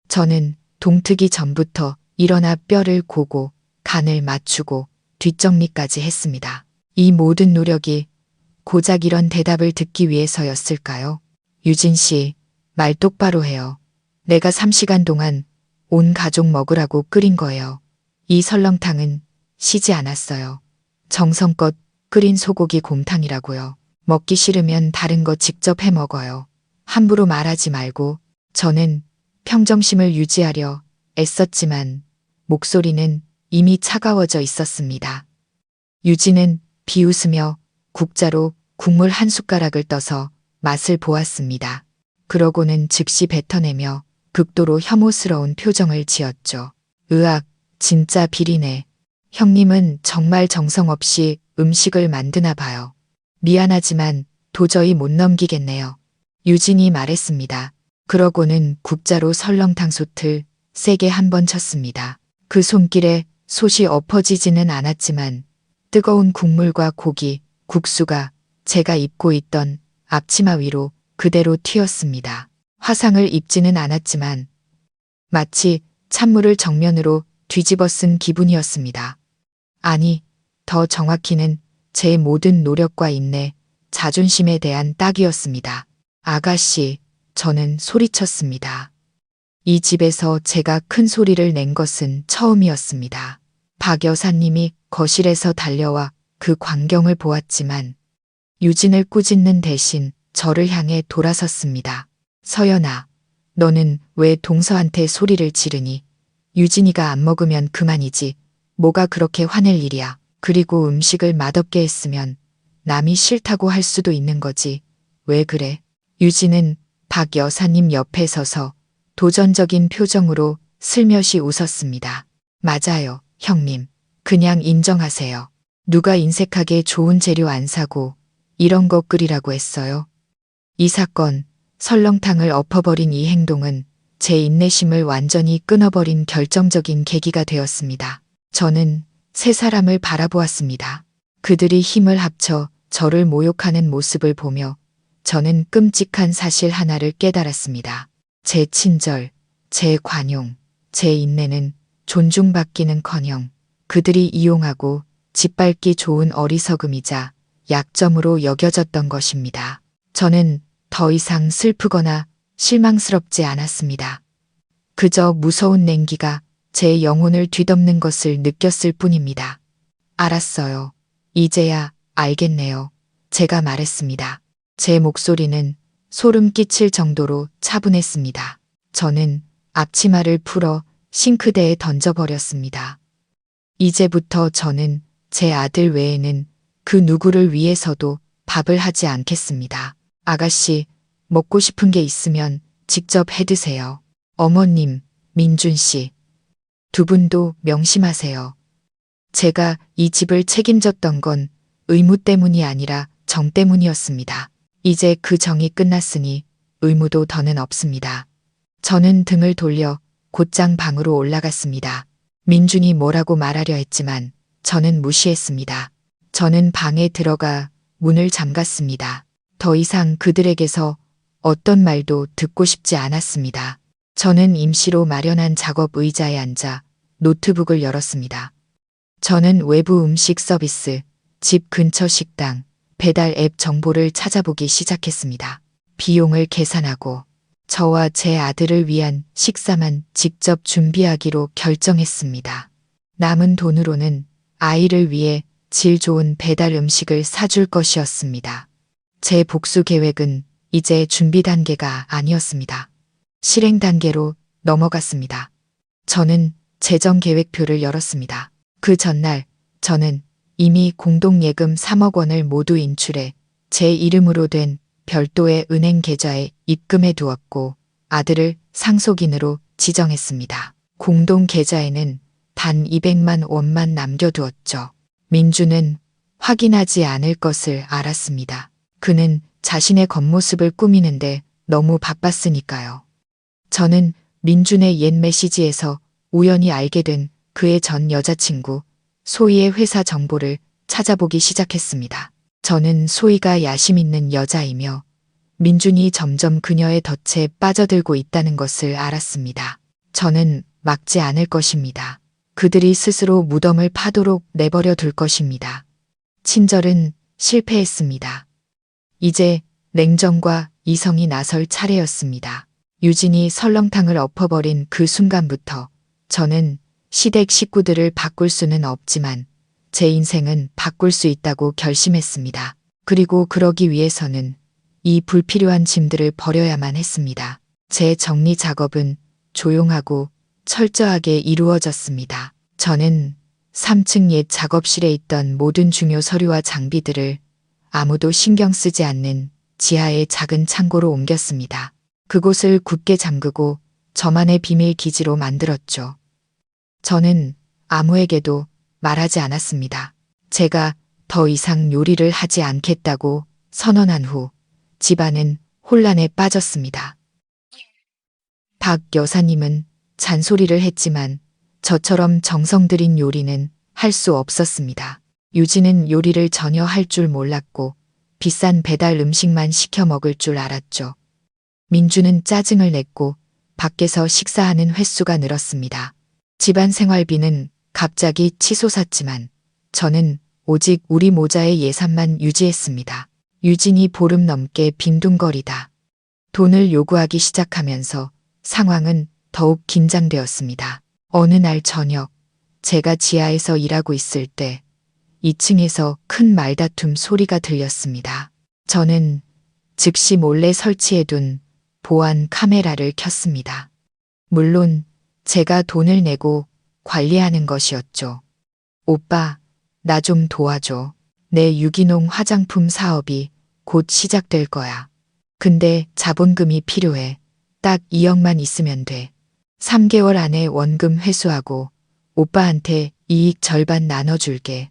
저는 동트기 전부터 일어나 뼈를 고고 간을 맞추고 뒷정리까지 했습니다. 이 모든 노력이 고작 이런 대답을 듣기 위해서였을까요? 유진 씨, 말 똑바로 해요. 내가 3시간 동안 온 가족 먹으라고 끓인 거예요. 이 설렁탕은 시지 않았어요. 정성껏 끓인 소고기 곰탕이라고요. 먹기 싫으면 다른 거 직접 해 먹어요. 함부로 말하지 말고. 저는 평정심을 유지하려 애썼지만 목소리는 이미 차가워져 있었습니다. 유진은 비웃으며 국자로 국물 한 숟가락을 떠서 맛을 보았습니다. 그러고는 즉시 뱉어내며 극도로 혐오스러운 표정을 지었죠. 으악, 진짜 비리네. 형님은 정말 정성 없이 음식을 만드나 봐요. 미안하지만 도저히 못 넘기겠네요. 유진이 말했습니다. 그러고는 국자로 설렁탕 솥을 세게 한 번 쳤습니다. 그 손길에 솥이 엎어지지는 않았지만 뜨거운 국물과 고기, 국수가 제가 입고 있던 앞치마 위로 그대로 튀었습니다. 화상을 입지는 않았지만 마치 찬물을 정면으로 뒤집어 쓴 기분이었습니다. 아니, 더 정확히는 제 모든 노력과 인내, 자존심에 대한 딱이었습니다. 아가씨, 저는 소리쳤습니다. 이 집에서 제가 큰 소리를 낸 것은 처음이었습니다. 박 여사님이 거실에서 달려와 그 광경을 보았지만 유진을 꾸짖는 대신 저를 향해 돌아섰습니다. 서연아, 너는 왜 동서한테 소리를 지르니? 유진이가 안 먹으면 그만이지. 뭐가 그렇게 화낼 일이야. 그리고 음식을 맛없게 했으면 남이 싫다고 할 수도 있는 거지. 왜 그래? 유진은 박 여사님 옆에 서서 도전적인 표정으로 슬며시 웃었습니다. 맞아요, 형님. 그냥 인정하세요. 누가 인색하게 좋은 재료 안 사고 이런 거 끓이라고 했어요? 이 사건, 설렁탕을 엎어버린 이 행동은 제 인내심을 완전히 끊어버린 결정적인 계기가 되었습니다. 저는 세 사람을 바라보았습니다. 그들이 힘을 합쳐 저를 모욕하는 모습을 보며 저는 끔찍한 사실 하나를 깨달았습니다. 제 친절, 제 관용, 제 인내는 존중받기는커녕 그들이 이용하고 짓밟기 좋은 어리석음이자 약점으로 여겨졌던 것입니다. 저는 더 이상 슬프거나 실망스럽지 않았습니다. 그저 무서운 냉기가 제 영혼을 뒤덮는 것을 느꼈을 뿐입니다. 알았어요. 이제야 알겠네요. 제가 말했습니다. 제 목소리는 소름 끼칠 정도로 차분했습니다. 저는 앞치마를 풀어 싱크대에 던져버렸습니다. 이제부터 저는 제 아들 외에는 그 누구를 위해서도 밥을 하지 않겠습니다. 아가씨, 먹고 싶은 게 있으면 직접 해 드세요. 어머님, 민준 씨. 두 분도 명심하세요. 제가 이 집을 책임졌던 건 의무 때문이 아니라 정 때문이었습니다. 이제 그 정이 끝났으니 의무도 더는 없습니다. 저는 등을 돌려 곧장 방으로 올라갔습니다. 민준이 뭐라고 말하려 했지만 저는 무시했습니다. 저는 방에 들어가 문을 잠갔습니다. 더 이상 그들에게서 어떤 말도 듣고 싶지 않았습니다. 저는 임시로 마련한 작업 의자에 앉아 노트북을 열었습니다. 저는 외부 음식 서비스, 집 근처 식당, 배달 앱 정보를 찾아보기 시작했습니다. 비용을 계산하고 저와 제 아들을 위한 식사만 직접 준비하기로 결정했습니다. 남은 돈으로는 아이를 위해 질 좋은 배달 음식을 사줄 것이었습니다. 제 복수 계획은 이제 준비 단계가 아니었습니다. 실행 단계로 넘어갔습니다. 저는 재정 계획표를 열었습니다. 그 전날 저는 이미 공동예금 3억 원을 모두 인출해 제 이름으로 된 별도의 은행 계좌에 입금해 두었고 아들을 상속인으로 지정했습니다. 공동 계좌에는 단 200만 원만 남겨두었죠. 민주는 확인하지 않을 것을 알았습니다. 그는 자신의 겉모습을 꾸미는데 너무 바빴으니까요. 저는 민준의 옛 메시지에서 우연히 알게 된 그의 전 여자친구 소희의 회사 정보를 찾아보기 시작했습니다. 저는 소희가 야심 있는 여자이며 민준이 점점 그녀의 덫에 빠져들고 있다는 것을 알았습니다. 저는 막지 않을 것입니다. 그들이 스스로 무덤을 파도록 내버려 둘 것입니다. 친절은 실패했습니다. 이제 냉정과 이성이 나설 차례였습니다. 유진이 설렁탕을 엎어버린 그 순간부터 저는 시댁 식구들을 바꿀 수는 없지만 제 인생은 바꿀 수 있다고 결심했습니다. 그리고 그러기 위해서는 이 불필요한 짐들을 버려야만 했습니다. 제 정리 작업은 조용하고 철저하게 이루어졌습니다. 저는 3층 옛 작업실에 있던 모든 중요 서류와 장비들을 아무도 신경 쓰지 않는 지하의 작은 창고로 옮겼습니다. 그곳을 굳게 잠그고 저만의 비밀 기지로 만들었죠. 저는 아무에게도 말하지 않았습니다. 제가 더 이상 요리를 하지 않겠다고 선언한 후 집안은 혼란에 빠졌습니다. 박 여사님은 잔소리를 했지만 저처럼 정성 들인 요리는 할 수 없었습니다. 유진은 요리를 전혀 할 줄 몰랐고 비싼 배달 음식만 시켜 먹을 줄 알았죠. 민주는 짜증을 냈고 밖에서 식사하는 횟수가 늘었습니다. 집안 생활비는 갑자기 치솟았지만 저는 오직 우리 모자의 예산만 유지했습니다. 유진이 보름 넘게 빈둥거리다 돈을 요구하기 시작하면서 상황은 더욱 긴장되었습니다. 어느 날 저녁 제가 지하에서 일하고 있을 때 2층에서 큰 말다툼 소리가 들렸습니다. 저는 즉시 몰래 설치해둔 보안 카메라를 켰습니다. 물론 제가 돈을 내고 관리하는 것이었죠. 오빠, 나 좀 도와줘. 내 유기농 화장품 사업이 곧 시작될 거야. 근데 자본금이 필요해. 딱 2억만 있으면 돼. 3개월 안에 원금 회수하고 오빠한테 이익 절반 나눠줄게.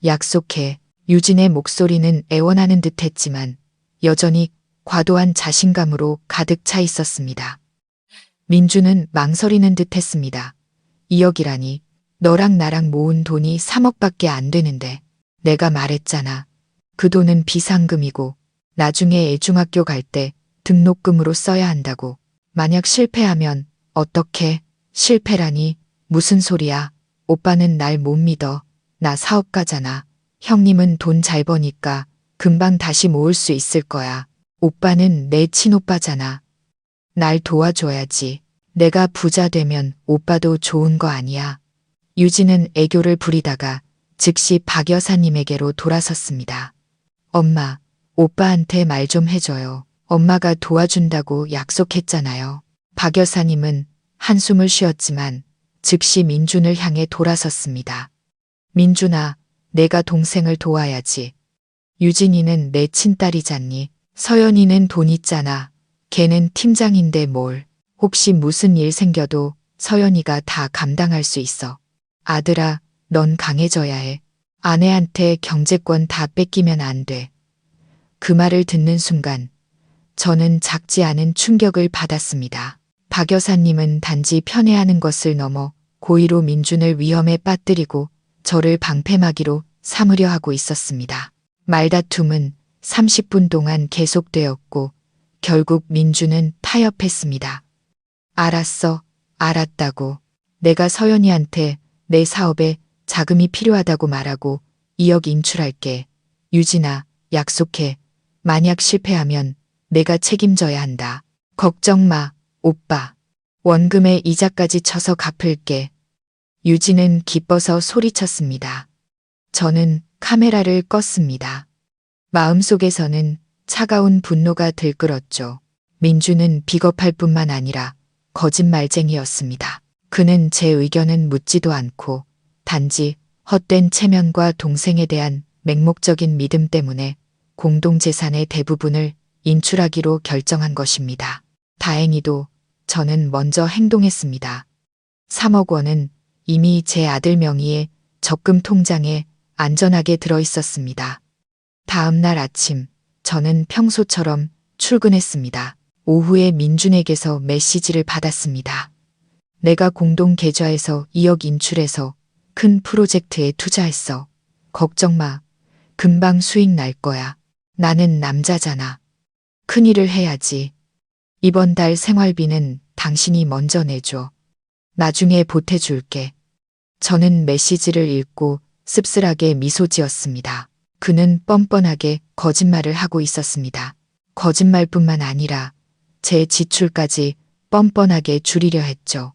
약속해. 유진의 목소리는 애원하는 듯 했지만 여전히 과도한 자신감으로 가득 차 있었습니다. 민주는 망설이는 듯 했습니다. 2억이라니. 너랑 나랑 모은 돈이 3억밖에 안 되는데. 내가 말했잖아. 그 돈은 비상금이고 나중에 애중학교 갈 때 등록금으로 써야 한다고. 만약 실패하면 어떻게? 실패라니. 무슨 소리야. 오빠는 날 못 믿어. 나 사업가잖아. 형님은 돈 잘 버니까 금방 다시 모을 수 있을 거야. 오빠는 내 친오빠잖아. 날 도와줘야지. 내가 부자 되면 오빠도 좋은 거 아니야. 유진은 애교를 부리다가 즉시 박 여사님에게로 돌아섰습니다. 엄마, 오빠한테 말 좀 해줘요. 엄마가 도와준다고 약속했잖아요. 박 여사님은 한숨을 쉬었지만 즉시 민준을 향해 돌아섰습니다. 민준아, 내가 동생을 도와야지. 유진이는 내 친딸이잖니. 서연이는 돈 있잖아. 걔는 팀장인데 뭘. 혹시 무슨 일 생겨도 서연이가 다 감당할 수 있어. 아들아, 넌 강해져야 해. 아내한테 경제권 다 뺏기면 안 돼. 그 말을 듣는 순간 저는 작지 않은 충격을 받았습니다. 박 여사님은 단지 편애하는 것을 넘어 고의로 민준을 위험에 빠뜨리고 저를 방패막이로 삼으려 하고 있었습니다. 말다툼은 30분 동안 계속되었고 결국 민준은 타협했습니다. 알았어, 알았다고. 내가 서연이한테 내 사업에 자금이 필요하다고 말하고 2억 인출할게. 유진아, 약속해. 만약 실패하면 내가 책임져야 한다. 걱정 마, 오빠. 원금에 이자까지 쳐서 갚을게. 유진은 기뻐서 소리쳤습니다. 저는 카메라를 껐습니다. 마음속에서는 차가운 분노가 들끓었죠. 민주는 비겁할 뿐만 아니라 거짓말쟁이였습니다. 그는 제 의견은 묻지도 않고 단지 헛된 체면과 동생에 대한 맹목적인 믿음 때문에 공동재산의 대부분을 인출하기로 결정한 것입니다. 다행히도 저는 먼저 행동했습니다. 3억 원은 이미 제 아들 명의의 적금 통장에 안전하게 들어 있었습니다. 다음 날 아침 저는 평소처럼 출근했습니다. 오후에 민준에게서 메시지를 받았습니다. 내가 공동 계좌에서 2억 인출해서 큰 프로젝트에 투자했어. 걱정 마. 금방 수익 날 거야. 나는 남자잖아. 큰일을 해야지. 이번 달 생활비는 당신이 먼저 내줘. 나중에 보태줄게. 저는 메시지를 읽고 씁쓸하게 미소 지었습니다. 그는 뻔뻔하게 거짓말을 하고 있었습니다. 거짓말뿐만 아니라 제 지출까지 뻔뻔하게 줄이려 했죠.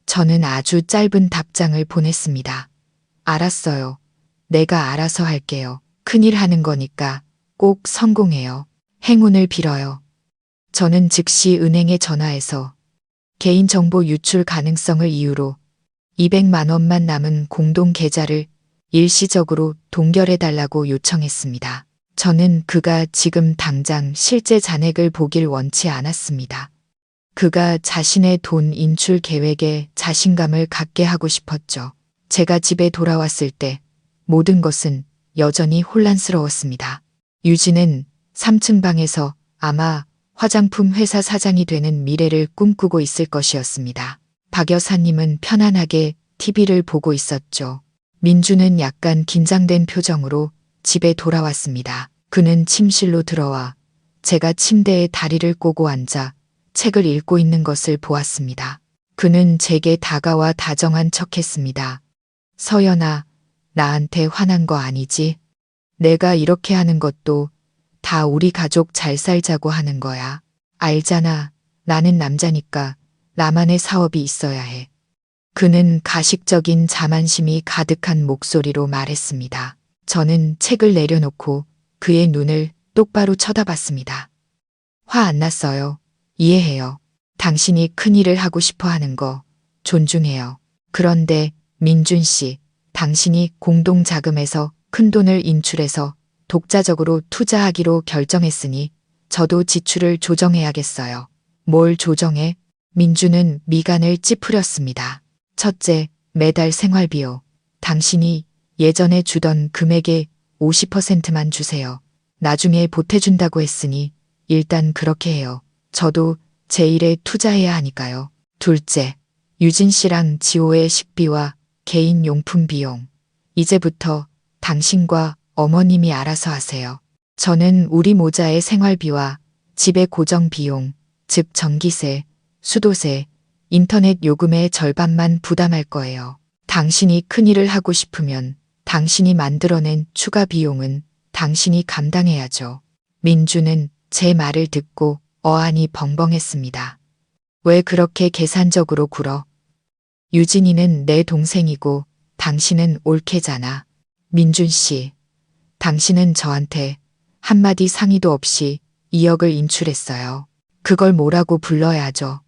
저는 아주 짧은 답장을 보냈습니다. 알았어요. 내가 알아서 할게요. 큰일 하는 거니까 꼭 성공해요. 행운을 빌어요. 저는 즉시 은행에 전화해서 개인정보 유출 가능성을 이유로 200만 원만 남은 공동 계좌를 일시적으로 동결해달라고 요청했습니다. 저는 그가 지금 당장 실제 잔액을 보길 원치 않았습니다. 그가 자신의 돈 인출 계획에 자신감을 갖게 하고 싶었죠. 제가 집에 돌아왔을 때 모든 것은 여전히 혼란스러웠습니다. 유진은 3층 방에서 아마 화장품 회사 사장이 되는 미래를 꿈꾸고 있을 것이었습니다. 박 여사님은 편안하게 TV를 보고 있었죠. 민주는 약간 긴장된 표정으로 집에 돌아왔습니다. 그는 침실로 들어와 제가 침대에 다리를 꼬고 앉아 책을 읽고 있는 것을 보았습니다. 그는 제게 다가와 다정한 척했습니다. 서연아, 나한테 화난 거 아니지? 내가 이렇게 하는 것도 다 우리 가족 잘 살자고 하는 거야. 알잖아. 나는 남자니까 나만의 사업이 있어야 해. 그는 가식적인 자만심이 가득한 목소리로 말했습니다. 저는 책을 내려놓고 그의 눈을 똑바로 쳐다봤습니다. 화 안 났어요. 이해해요. 당신이 큰일을 하고 싶어 하는 거 존중해요. 그런데 민준 씨, 당신이 공동자금에서 큰돈을 인출해서 독자적으로 투자하기로 결정했으니 저도 지출을 조정해야겠어요. 뭘 조정해? 민준은 미간을 찌푸렸습니다. 첫째, 매달 생활비요. 당신이 예전에 주던 금액의 50%만 주세요. 나중에 보태준다고 했으니 일단 그렇게 해요. 저도 제 일에 투자해야 하니까요. 둘째, 유진 씨랑 지호의 식비와 개인 용품 비용. 이제부터 당신과 어머님이 알아서 하세요. 저는 우리 모자의 생활비와 집의 고정 비용, 즉 전기세, 수도세, 인터넷 요금의 절반만 부담할 거예요. 당신이 큰일을 하고 싶으면 당신이 만들어낸 추가 비용은 당신이 감당해야죠. 민주는 제 말을 듣고 어안이 벙벙했습니다. 왜 그렇게 계산적으로 굴어? 유진이는 내 동생이고 당신은 올케잖아. 민준 씨, 당신은 저한테 한마디 상의도 없이 2억을 인출했어요. 그걸 뭐라고 불러야 하죠?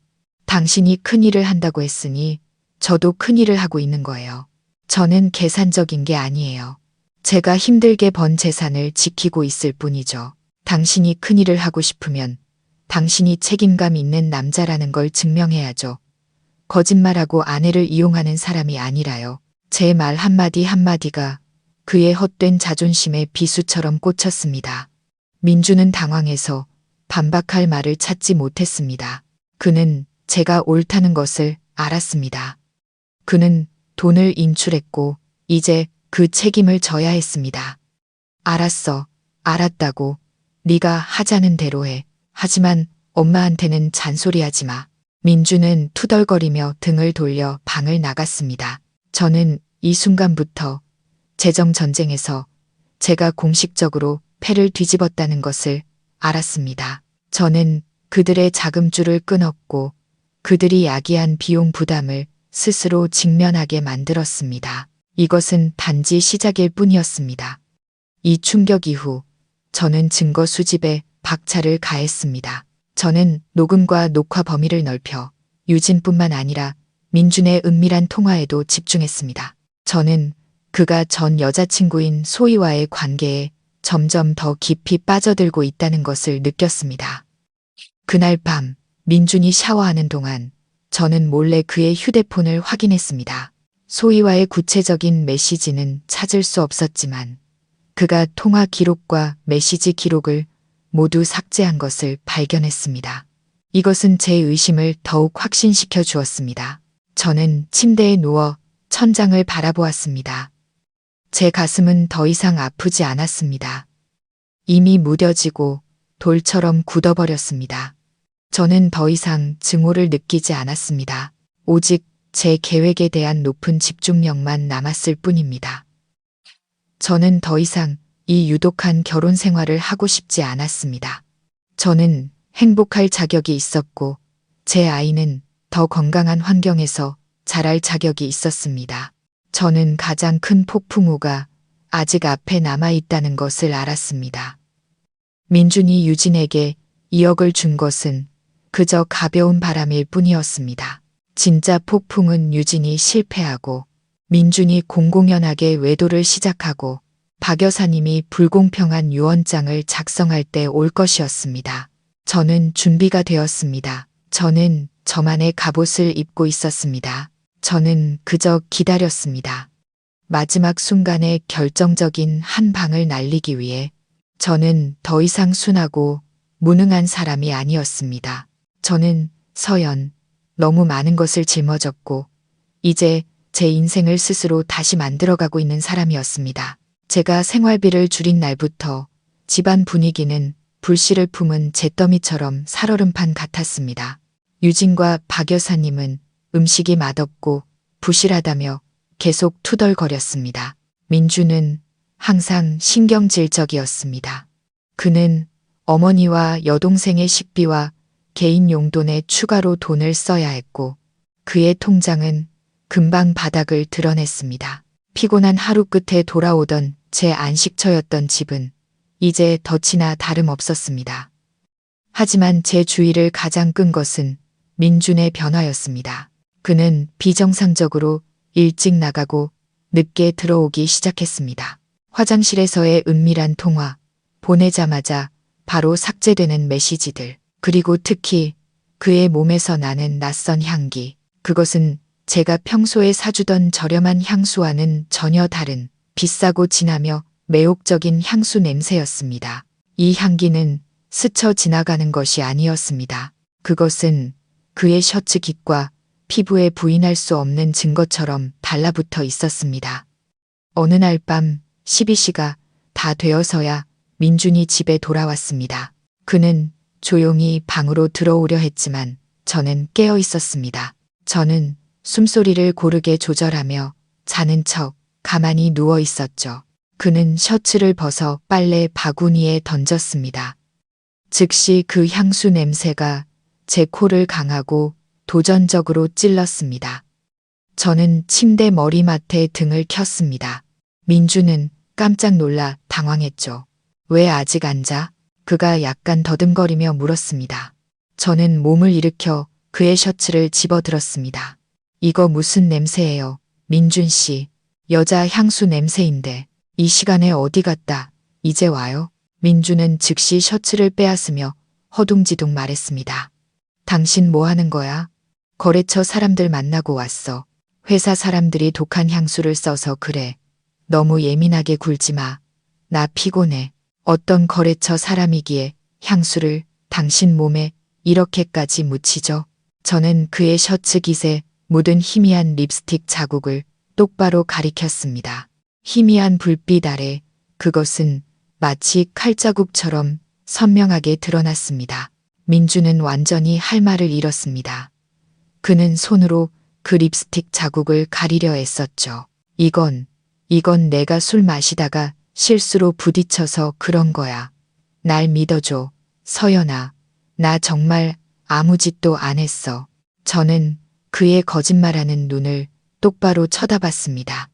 당신이 큰일을 한다고 했으니 저도 큰일을 하고 있는 거예요. 저는 계산적인 게 아니에요. 제가 힘들게 번 재산을 지키고 있을 뿐이죠. 당신이 큰일을 하고 싶으면 당신이 책임감 있는 남자라는 걸 증명해야죠. 거짓말하고 아내를 이용하는 사람이 아니라요. 제 말 한마디 한마디가 그의 헛된 자존심에 비수처럼 꽂혔습니다. 민주는 당황해서 반박할 말을 찾지 못했습니다. 그는 제가 옳다는 것을 알았습니다. 그는 돈을 인출했고 이제 그 책임을 져야 했습니다. 알았어. 알았다고. 네가 하자는 대로 해. 하지만 엄마한테는 잔소리하지 마. 민주는 투덜거리며 등을 돌려 방을 나갔습니다. 저는 이 순간부터 재정 전쟁에서 제가 공식적으로 패를 뒤집었다는 것을 알았습니다. 저는 그들의 자금줄을 끊었고 그들이 야기한 비용 부담을 스스로 직면하게 만들었습니다. 이것은 단지 시작일 뿐이었습니다. 이 충격 이후 저는 증거 수집에 박차를 가했습니다. 저는 녹음과 녹화 범위를 넓혀 유진뿐만 아니라 민준의 은밀한 통화에도 집중했습니다. 저는 그가 전 여자친구인 소희와의 관계에 점점 더 깊이 빠져들고 있다는 것을 느꼈습니다. 그날 밤 민준이 샤워하는 동안 저는 몰래 그의 휴대폰을 확인했습니다. 소희와의 구체적인 메시지는 찾을 수 없었지만 그가 통화 기록과 메시지 기록을 모두 삭제한 것을 발견했습니다. 이것은 제 의심을 더욱 확신시켜 주었습니다. 저는 침대에 누워 천장을 바라보았습니다. 제 가슴은 더 이상 아프지 않았습니다. 이미 무뎌지고 돌처럼 굳어버렸습니다. 저는 더 이상 증오를 느끼지 않았습니다. 오직 제 계획에 대한 높은 집중력만 남았을 뿐입니다. 저는 더 이상 이 유독한 결혼 생활을 하고 싶지 않았습니다. 저는 행복할 자격이 있었고 제 아이는 더 건강한 환경에서 자랄 자격이 있었습니다. 저는 가장 큰 폭풍우가 아직 앞에 남아있다는 것을 알았습니다. 민준이 유진에게 2억을 준 것은 그저 가벼운 바람일 뿐이었습니다. 진짜 폭풍은 유진이 실패하고 민준이 공공연하게 외도를 시작하고 박 여사님이 불공평한 유언장을 작성할 때 올 것이었습니다. 저는 준비가 되었습니다. 저는 저만의 갑옷을 입고 있었습니다. 저는 그저 기다렸습니다. 마지막 순간에 결정적인 한 방을 날리기 위해 저는 더 이상 순하고 무능한 사람이 아니었습니다. 저는 서연, 너무 많은 것을 짊어졌고 이제 제 인생을 스스로 다시 만들어가고 있는 사람이었습니다. 제가 생활비를 줄인 날부터 집안 분위기는 불씨를 품은 잿더미처럼 살얼음판 같았습니다. 유진과 박 여사님은 음식이 맛없고 부실하다며 계속 투덜거렸습니다. 민주는 항상 신경질적이었습니다. 그는 어머니와 여동생의 식비와 개인 용돈에 추가로 돈을 써야 했고 그의 통장은 금방 바닥을 드러냈습니다. 피곤한 하루 끝에 돌아오던 제 안식처였던 집은 이제 덫이나 다름없었습니다. 하지만 제 주의를 가장 끈 것은 민준의 변화였습니다. 그는 비정상적으로 일찍 나가고 늦게 들어오기 시작했습니다. 화장실에서의 은밀한 통화, 보내자마자 바로 삭제되는 메시지들, 그리고 특히 그의 몸에서 나는 낯선 향기. 그것은 제가 평소에 사주던 저렴한 향수와는 전혀 다른 비싸고 진하며 매혹적인 향수 냄새였습니다. 이 향기는 스쳐 지나가는 것이 아니었습니다. 그것은 그의 셔츠 깃과 피부에 부인할 수 없는 증거처럼 달라붙어 있었습니다. 어느 날 밤 12시가 다 되어서야 민준이 집에 돌아왔습니다. 그는 조용히 방으로 들어오려 했지만 저는 깨어 있었습니다. 저는 숨소리를 고르게 조절하며 자는 척 가만히 누워 있었죠. 그는 셔츠를 벗어 빨래 바구니에 던졌습니다. 즉시 그 향수 냄새가 제 코를 강하고 도전적으로 찔렀습니다. 저는 침대 머리맡에 등을 켰습니다. 민주는 깜짝 놀라 당황했죠. 왜 아직 안 자? 그가 약간 더듬거리며 물었습니다. 저는 몸을 일으켜 그의 셔츠를 집어들었습니다. 이거 무슨 냄새예요, 민준 씨. 여자 향수 냄새인데. 이 시간에 어디 갔다 이제 와요? 민주는 즉시 셔츠를 빼앗으며 허둥지둥 말했습니다. 당신 뭐 하는 거야? 거래처 사람들 만나고 왔어. 회사 사람들이 독한 향수를 써서 그래. 너무 예민하게 굴지 마. 나 피곤해. 어떤 거래처 사람이기에 향수를 당신 몸에 이렇게까지 묻히죠? 저는 그의 셔츠 깃에 묻은 희미한 립스틱 자국을 똑바로 가리켰습니다. 희미한 불빛 아래 그것은 마치 칼자국처럼 선명하게 드러났습니다. 민주는 완전히 할 말을 잃었습니다. 그는 손으로 그 립스틱 자국을 가리려 애썼죠. 이건 내가 술 마시다가 실수로 부딪혀서 그런 거야. 날 믿어줘, 서연아. 나 정말 아무 짓도 안 했어. 저는 그의 거짓말하는 눈을 똑바로 쳐다봤습니다.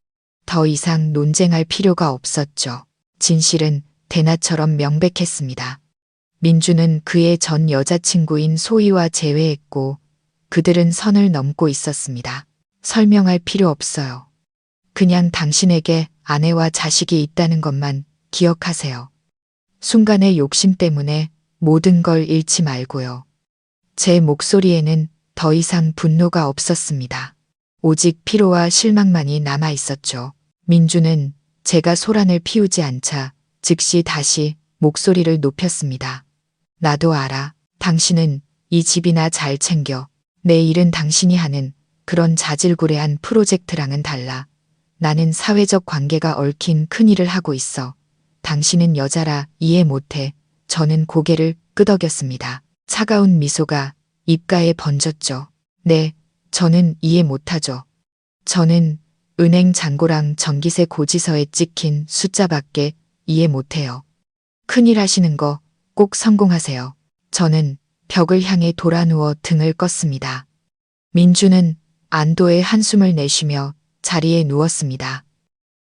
더 이상 논쟁할 필요가 없었죠. 진실은 대낮처럼 명백했습니다. 민주는 그의 전 여자친구인 소희와 재회했고 그들은 선을 넘고 있었습니다. 설명할 필요 없어요. 그냥 당신에게 아내와 자식이 있다는 것만 기억하세요. 순간의 욕심 때문에 모든 걸 잃지 말고요. 제 목소리에는 더 이상 분노가 없었습니다. 오직 피로와 실망만이 남아 있었죠. 민주는 제가 소란을 피우지 않자 즉시 다시 목소리를 높였습니다. 나도 알아. 당신은 이 집이나 잘 챙겨. 내 일은 당신이 하는 그런 자질구레한 프로젝트랑은 달라. 나는 사회적 관계가 얽힌 큰일을 하고 있어. 당신은 여자라 이해 못해. 저는 고개를 끄덕였습니다. 차가운 미소가 입가에 번졌죠. 네, 저는 이해 못하죠. 저는 은행 잔고랑 전기세 고지서에 찍힌 숫자밖에 이해 못해요. 큰일 하시는 거 꼭 성공하세요. 저는 벽을 향해 돌아 누워 등을 껐습니다. 민주는 안도의 한숨을 내쉬며 자리에 누웠습니다.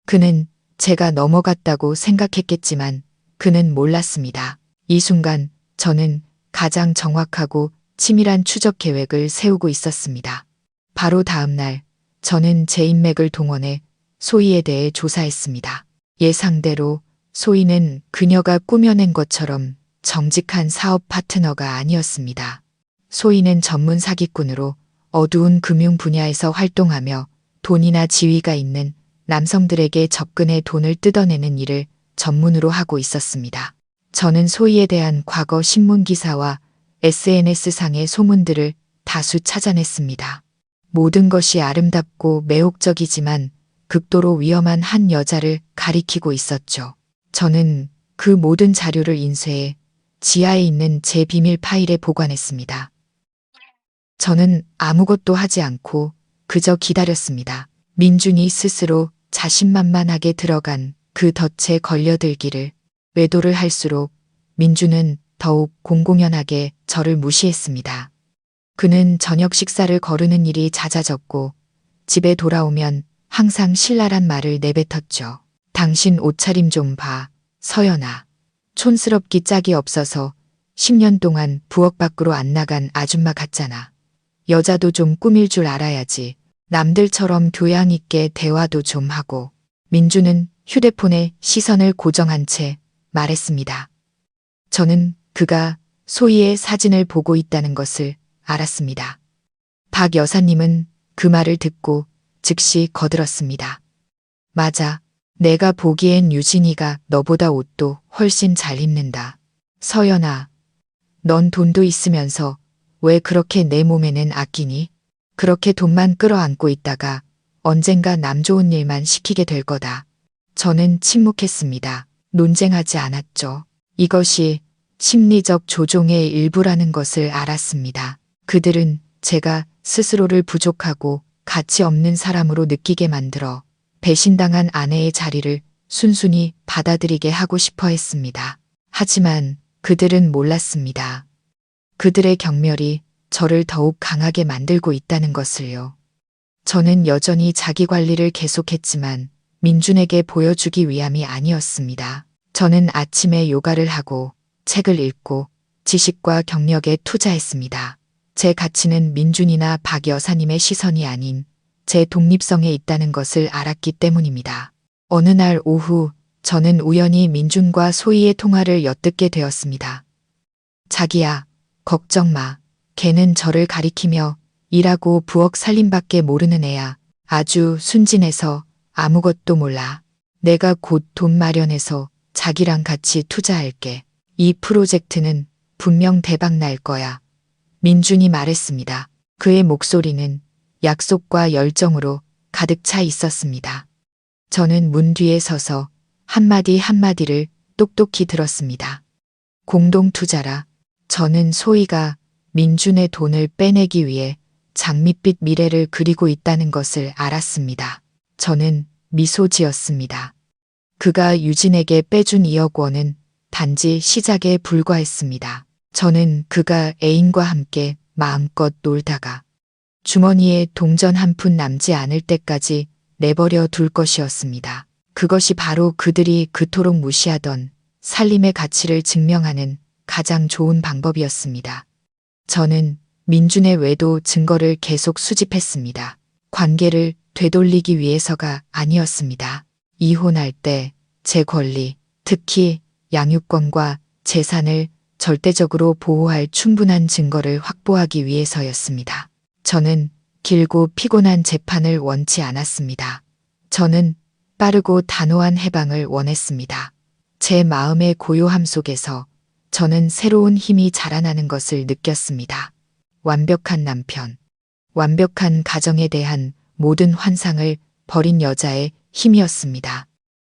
그는 제가 넘어갔다고 생각했겠지만 그는 몰랐습니다. 이 순간 저는 가장 정확하고 치밀한 추적 계획을 세우고 있었습니다. 바로 다음 날 저는 제 인맥을 동원해 소희에 대해 조사했습니다. 예상대로 소희는 그녀가 꾸며낸 것처럼 정직한 사업 파트너가 아니었습니다. 소희는 전문 사기꾼으로 어두운 금융 분야에서 활동하며 돈이나 지위가 있는 남성들에게 접근해 돈을 뜯어내는 일을 전문으로 하고 있었습니다. 저는 소희에 대한 과거 신문 기사와 SNS상의 소문들을 다수 찾아냈습니다. 모든 것이 아름답고 매혹적이지만 극도로 위험한 한 여자를 가리키고 있었죠. 저는 그 모든 자료를 인쇄해 지하에 있는 제 비밀 파일에 보관했습니다. 저는 아무것도 하지 않고 그저 기다렸습니다. 민준이 스스로 자신만만하게 들어간 그 덫에 걸려들기를. 외도를 할수록 민준은 더욱 공공연하게 저를 무시했습니다. 그는 저녁 식사를 거르는 일이 잦아졌고 집에 돌아오면 항상 신랄한 말을 내뱉었죠. 당신 옷차림 좀 봐, 서연아. 촌스럽기 짝이 없어서 10년 동안 부엌 밖으로 안 나간 아줌마 같잖아. 여자도 좀 꾸밀 줄 알아야지. 남들처럼 교양 있게 대화도 좀 하고. 민주는 휴대폰에 시선을 고정한 채 말했습니다. 저는 그가 소희의 사진을 보고 있다는 것을 알았습니다. 박 여사님은 그 말을 듣고 즉시 거들었습니다. 맞아. 내가 보기엔 유진이가 너보다 옷도 훨씬 잘 입는다. 서연아, 넌 돈도 있으면서 왜 그렇게 내 몸에는 아끼니? 그렇게 돈만 끌어안고 있다가 언젠가 남 좋은 일만 시키게 될 거다. 저는 침묵했습니다. 논쟁하지 않았죠. 이것이 심리적 조종의 일부라는 것을 알았습니다. 그들은 제가 스스로를 부족하고 가치 없는 사람으로 느끼게 만들어 배신당한 아내의 자리를 순순히 받아들이게 하고 싶어 했습니다. 하지만 그들은 몰랐습니다. 그들의 경멸이 저를 더욱 강하게 만들고 있다는 것을요. 저는 여전히 자기 관리를 계속했지만 민준에게 보여주기 위함이 아니었습니다. 저는 아침에 요가를 하고 책을 읽고 지식과 경력에 투자했습니다. 제 가치는 민준이나 박 여사님의 시선이 아닌 제 독립성에 있다는 것을 알았기 때문입니다. 어느 날 오후 저는 우연히 민준과 소희의 통화를 엿듣게 되었습니다. 자기야, 걱정 마. 걔는 저를 가리키며 일하고 부엌 살림밖에 모르는 애야. 아주 순진해서 아무것도 몰라. 내가 곧 돈 마련해서 자기랑 같이 투자할게. 이 프로젝트는 분명 대박 날 거야. 민준이 말했습니다. 그의 목소리는 약속과 열정으로 가득 차 있었습니다. 저는 문 뒤에 서서 한마디 한마디를 똑똑히 들었습니다. 공동 투자라. 저는 소희가 민준의 돈을 빼내기 위해 장밋빛 미래를 그리고 있다는 것을 알았습니다. 저는 미소 지었습니다. 그가 유진에게 빼준 2억 원은 단지 시작에 불과했습니다. 저는 그가 애인과 함께 마음껏 놀다가 주머니에 동전 한 푼 남지 않을 때까지 내버려 둘 것이었습니다. 그것이 바로 그들이 그토록 무시하던 살림의 가치를 증명하는 가장 좋은 방법이었습니다. 저는 민준의 외도 증거를 계속 수집했습니다. 관계를 되돌리기 위해서가 아니었습니다. 이혼할 때 제 권리, 특히 양육권과 재산을 절대적으로 보호할 충분한 증거를 확보하기 위해서였습니다. 저는 길고 피곤한 재판을 원치 않았습니다. 저는 빠르고 단호한 해방을 원했습니다. 제 마음의 고요함 속에서 저는 새로운 힘이 자라나는 것을 느꼈습니다. 완벽한 남편, 완벽한 가정에 대한 모든 환상을 버린 여자의 힘이었습니다.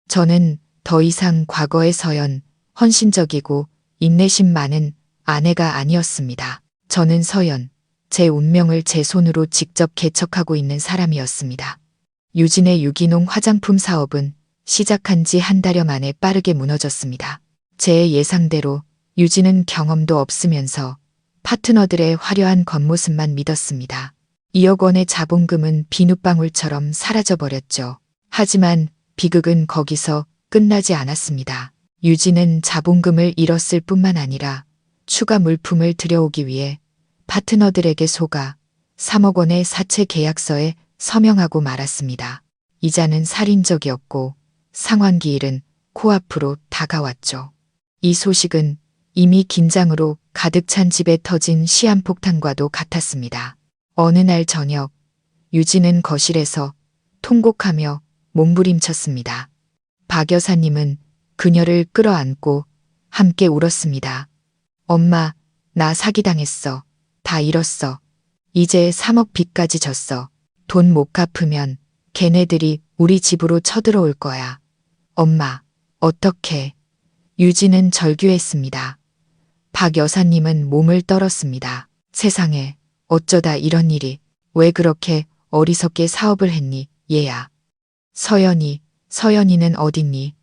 저는 더 이상 과거의 서연, 헌신적이고 인내심 많은 아내가 아니었습니다. 저는 서연, 제 운명을 제 손으로 직접 개척하고 있는 사람이었습니다. 유진의 유기농 화장품 사업은 시작한 지 한 달여 만에 빠르게 무너졌습니다. 제 예상대로 유진은 경험도 없으면서 파트너들의 화려한 겉모습만 믿었습니다. 2억 원의 자본금은 비눗방울처럼 사라져버렸죠. 하지만 비극은 거기서 끝나지 않았습니다. 유진은 자본금을 잃었을 뿐만 아니라 추가 물품을 들여오기 위해 파트너들에게 속아 3억 원의 사채 계약서에 서명하고 말았습니다. 이자는 살인적이었고 상환기일은 코앞으로 다가왔죠. 이 소식은 이미 긴장으로 가득 찬 집에 터진 시한폭탄과도 같았습니다. 어느 날 저녁, 유진은 거실에서 통곡하며 몸부림쳤습니다. 박 여사님은 그녀를 끌어안고 함께 울었습니다. 엄마, 나 사기당했어. 다 잃었어. 이제 3억 빚까지 졌어. 돈 못 갚으면 걔네들이 우리 집으로 쳐들어올 거야. 엄마, 어떡해. 유진은 절규했습니다. 박 여사님은 몸을 떨었습니다. 세상에, 어쩌다 이런 일이, 왜 그렇게 어리석게 사업을 했니, 얘야. 서연이는 어딨니?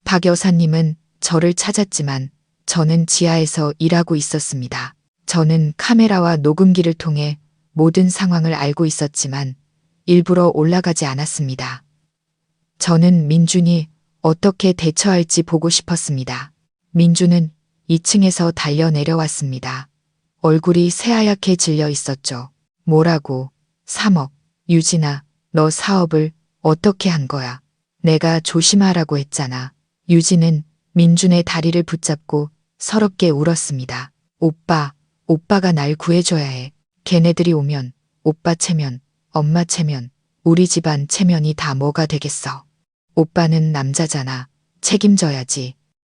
박 여사님은 저를 찾았지만 저는 지하에서 일하고 있었습니다. 저는 카메라와 녹음기를 통해 모든 상황을 알고 있었지만 일부러 올라가지 않았습니다. 저는 민준이 어떻게 대처할지 보고 싶었습니다. 민준은 2층에서 달려 내려왔습니다. 얼굴이 새하얗게 질려 있었죠. 뭐라고? 3억. 유진아, 너 사업을 어떻게 한 거야? 내가 조심하라고 했잖아. 유진은 민준의 다리를 붙잡고 서럽게 울었습니다. 오빠가 날 구해줘야 해. 걔네들이 오면 오빠 체면, 엄마 체면, 우리 집안 체면이 다 뭐가 되겠어. 오빠는 남자잖아. 책임져야지.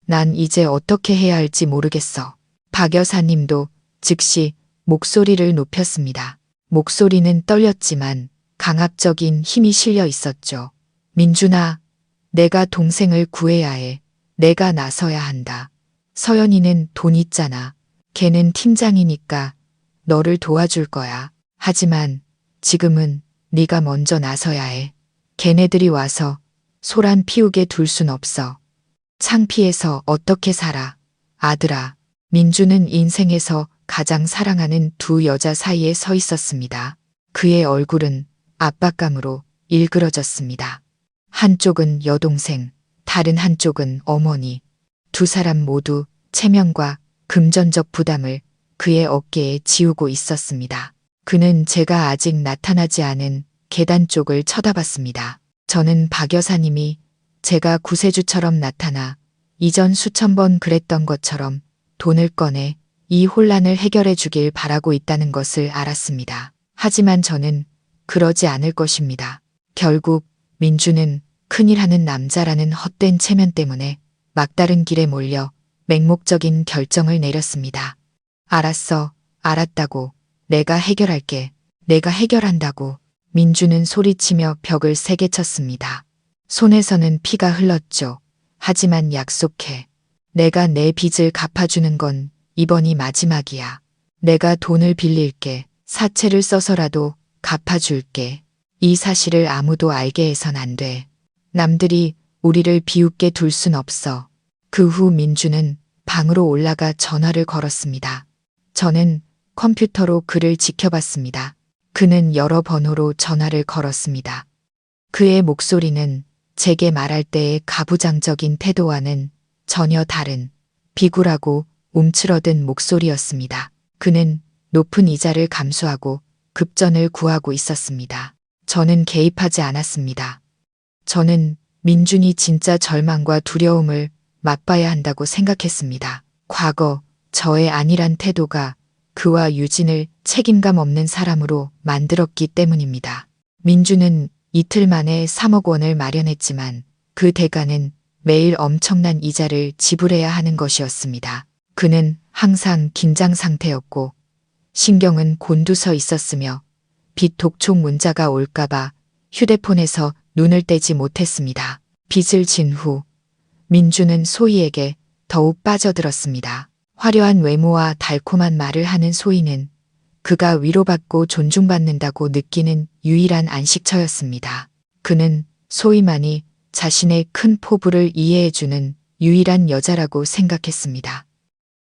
난 이제 어떻게 해야 할지 모르겠어. 박 여사님도 즉시 목소리를 높였습니다. 목소리는 떨렸지만 강압적인 힘이 실려 있었죠. 민준아, 내가 동생을 구해야 해. 내가 나서야 한다. 서연이는 돈 있잖아. 걔는 팀장이니까 너를 도와줄 거야. 하지만 지금은 네가 먼저 나서야 해. 걔네들이 와서 소란 피우게 둘 순 없어. 창피해서 어떻게 살아. 아들아, 민주는 인생에서 가장 사랑하는 두 여자 사이에 서 있었습니다. 그의 얼굴은 압박감으로 일그러졌습니다. 한쪽은 여동생, 다른 한쪽은 어머니. 두 사람 모두 체면과 금전적 부담을 그의 어깨에 지우고 있었습니다. 그는 제가 아직 나타나지 않은 계단 쪽을 쳐다봤습니다. 저는 박 여사님이 제가 구세주처럼 나타나 이전 수천 번 그랬던 것처럼 돈을 꺼내 이 혼란을 해결해 주길 바라고 있다는 것을 알았습니다. 하지만 저는 그러지 않을 것입니다. 결국 민주는 큰일 하는 남자라는 헛된 체면 때문에 막다른 길에 몰려 맹목적인 결정을 내렸습니다. 알았어, 알았다고. 내가 해결할게. 내가 해결한다고. 민주는 소리치며 벽을 세게 쳤습니다. 손에서는 피가 흘렀죠. 하지만 약속해. 내가 내 빚을 갚아주는 건 이번이 마지막이야. 내가 돈을 빌릴게. 사채를 써서라도 갚아줄게. 이 사실을 아무도 알게 해선 안 돼. 남들이 우리를 비웃게 둘 순 없어. 그 후 민주는 방으로 올라가 전화를 걸었습니다. 저는 컴퓨터로 그를 지켜봤습니다. 그는 여러 번호로 전화를 걸었습니다. 그의 목소리는 제게 말할 때의 가부장적인 태도와는 전혀 다른 비굴하고 움츠러든 목소리였습니다. 그는 높은 이자를 감수하고 급전을 구하고 있었습니다. 저는 개입하지 않았습니다. 저는 민준이 진짜 절망과 두려움을 맛봐야 한다고 생각했습니다. 과거 저의 안일한 태도가 그와 유진을 책임감 없는 사람으로 만들었기 때문입니다. 민주는 이틀 만에 3억 원을 마련했지만 그 대가는 매일 엄청난 이자를 지불해야 하는 것이었습니다. 그는 항상 긴장 상태였고 신경은 곤두서 있었으며 빚 독촉 문자가 올까봐 휴대폰에서 눈을 떼지 못했습니다. 빚을 진 후 민주는 소희에게 더욱 빠져들었습니다. 화려한 외모와 달콤한 말을 하는 소희는 그가 위로받고 존중받는다고 느끼는 유일한 안식처였습니다. 그는 소희만이 자신의 큰 포부를 이해해주는 유일한 여자라고 생각했습니다.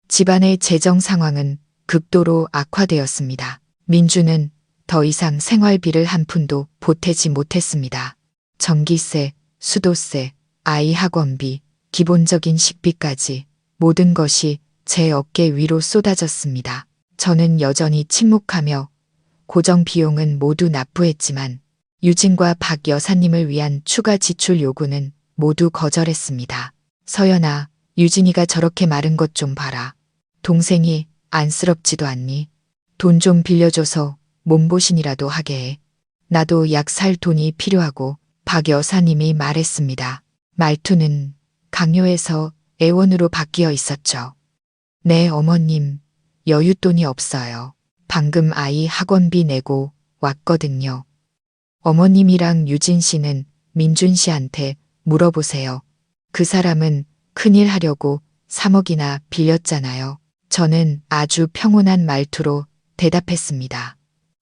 집안의 재정 상황은 극도로 악화되었습니다. 민주는 더 이상 생활비를 한 푼도 보태지 못했습니다. 전기세, 수도세, 아이 학원비, 기본적인 식비까지 모든 것이 제 어깨 위로 쏟아졌습니다. 저는 여전히 침묵하며 고정 비용은 모두 납부했지만 유진과 박 여사님을 위한 추가 지출 요구는 모두 거절했습니다. 서연아, 유진이가 저렇게 마른 것 좀 봐라. 동생이 안쓰럽지도 않니? 돈 좀 빌려줘서 몸보신이라도 하게 해. 나도 약 살 돈이 필요하고. 박 여사님이 말했습니다. 말투는 강요해서 애원으로 바뀌어 있었죠. 네, 어머님, 여윳돈이 없어요. 방금 아이 학원비 내고 왔거든요. 어머님이랑 유진 씨는 민준 씨한테 물어보세요. 그 사람은 큰일 하려고 3억이나 빌렸잖아요. 저는 아주 평온한 말투로 대답했습니다.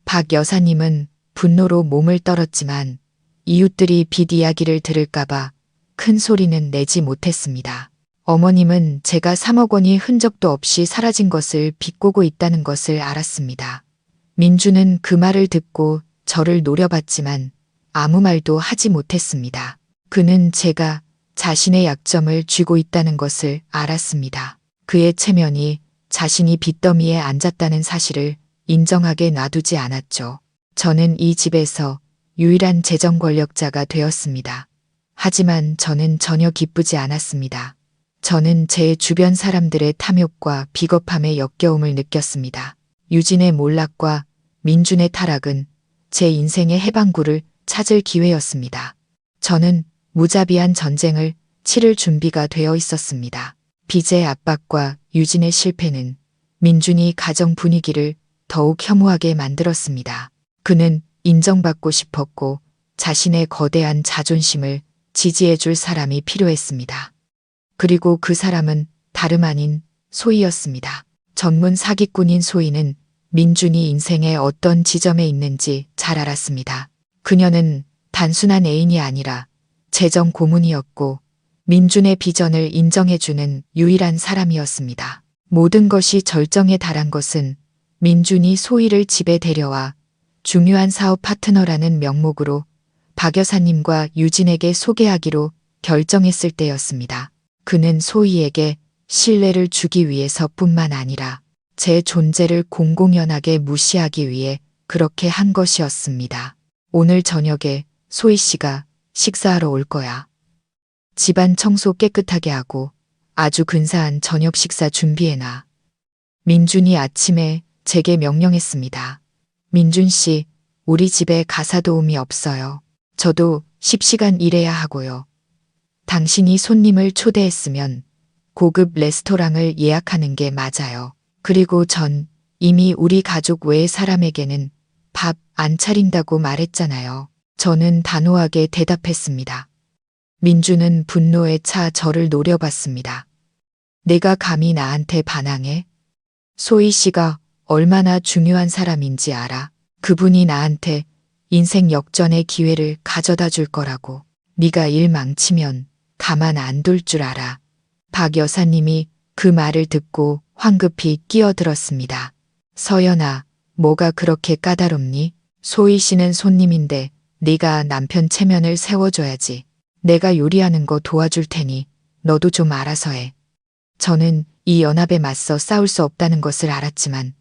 박 여사님은 분노로 몸을 떨었지만 이웃들이 빚 이야기를 들을까봐 큰 소리는 내지 못했습니다. 어머님은 제가 3억 원이 흔적도 없이 사라진 것을 비꼬고 있다는 것을 알았습니다. 민주는 그 말을 듣고 저를 노려봤지만 아무 말도 하지 못했습니다. 그는 제가 자신의 약점을 쥐고 있다는 것을 알았습니다. 그의 체면이 자신이 빚더미에 앉았다는 사실을 인정하게 놔두지 않았죠. 저는 이 집에서 유일한 재정 권력자가 되었습니다. 하지만 저는 전혀 기쁘지 않았습니다. 저는 제 주변 사람들의 탐욕과 비겁함에 역겨움을 느꼈습니다. 유진의 몰락과 민준의 타락은 제 인생의 해방구를 찾을 기회였습니다. 저는 무자비한 전쟁을 치를 준비가 되어 있었습니다. 빚의 압박과 유진의 실패는 민준이 가정 분위기를 더욱 혐오하게 만들었습니다. 그는 인정받고 싶었고 자신의 거대한 자존심을 지지해줄 사람이 필요했습니다. 그리고 그 사람은 다름 아닌 소희였습니다. 전문 사기꾼인 소희는 민준이 인생의 어떤 지점에 있는지 잘 알았습니다. 그녀는 단순한 애인이 아니라 재정 고문이었고 민준의 비전을 인정해주는 유일한 사람이었습니다. 모든 것이 절정에 달한 것은 민준이 소희를 집에 데려와 중요한 사업 파트너라는 명목으로 박 여사님과 유진에게 소개하기로 결정했을 때였습니다. 그는 소희에게 신뢰를 주기 위해서뿐만 아니라 제 존재를 공공연하게 무시하기 위해 그렇게 한 것이었습니다. 오늘 저녁에 소희 씨가 식사하러 올 거야. 집안 청소 깨끗하게 하고 아주 근사한 저녁 식사 준비해놔. 민준이 아침에 제게 명령했습니다. 민준 씨, 우리 집에 가사 도우미 없어요. 저도 10시간 일해야 하고요. 당신이 손님을 초대했으면 고급 레스토랑을 예약하는 게 맞아요. 그리고 전 이미 우리 가족 외의 사람에게는 밥 안 차린다고 말했잖아요. 저는 단호하게 대답했습니다. 민주는 분노에 차 저를 노려봤습니다. 내가 감히 나한테 반항해? 소희 씨가 얼마나 중요한 사람인지 알아? 그분이 나한테 인생 역전의 기회를 가져다 줄 거라고. 네가 일 망치면 가만 안 둘 줄 알아. 박 여사님이 그 말을 듣고 황급히 끼어들었습니다. 서연아, 뭐가 그렇게 까다롭니? 소희 씨는 손님인데 네가 남편 체면을 세워줘야지. 내가 요리하는 거 도와줄 테니 너도 좀 알아서 해. 저는 이 연합에 맞서 싸울 수 없다는 것을 알았지만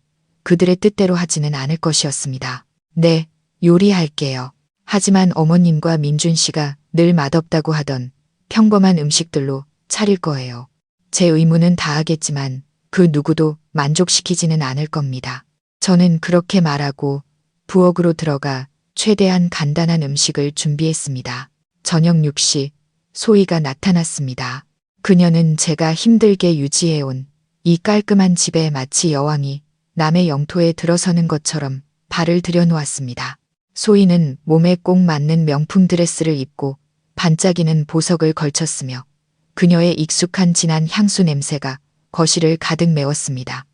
그들의 뜻대로 하지는 않을 것이었습니다. 네, 요리할게요. 하지만 어머님과 민준 씨가 늘 맛없다고 하던 평범한 음식들로 차릴 거예요. 제 의무는 다하겠지만 그 누구도 만족시키지는 않을 겁니다. 저는 그렇게 말하고 부엌으로 들어가 최대한 간단한 음식을 준비했습니다. 저녁 6시 소희가 나타났습니다. 그녀는 제가 힘들게 유지해온 이 깔끔한 집에 마치 여왕이 남의 영토에 들어서는 것처럼 발을 들여놓았습니다. 소희는 몸에 꼭 맞는 명품 드레스를 입고 반짝이는 보석을 걸쳤으며 그녀의 익숙한 진한 향수 냄새가 거실을 가득 메웠습니다.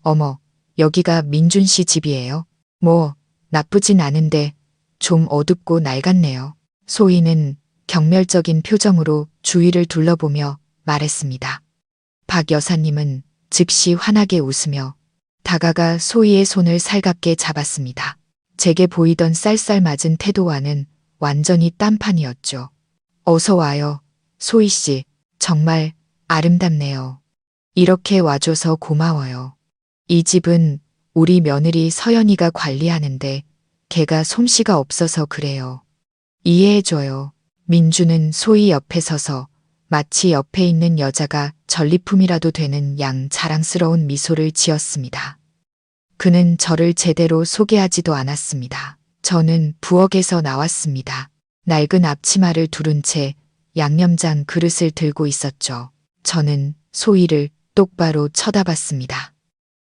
어머, 여기가 민준 씨 집이에요? 뭐, 나쁘진 않은데 좀 어둡고 낡았네요. 소희는 경멸적인 표정으로 주위를 둘러보며 말했습니다. 박 여사님은 즉시 환하게 웃으며 다가가 소희의 손을 살갑게 잡았습니다. 제게 보이던 쌀쌀맞은 태도와는 완전히 딴판이었죠. 어서 와요. 소희 씨, 정말 아름답네요. 이렇게 와줘서 고마워요. 이 집은 우리 며느리 서연이가 관리하는데 걔가 솜씨가 없어서 그래요. 이해해줘요. 민주는 소희 옆에 서서 마치 옆에 있는 여자가 전리품이라도 되는 양 자랑스러운 미소를 지었습니다. 그는 저를 제대로 소개하지도 않았습니다. 저는 부엌에서 나왔습니다. 낡은 앞치마를 두른 채 양념장 그릇을 들고 있었죠. 저는 소희를 똑바로 쳐다봤습니다.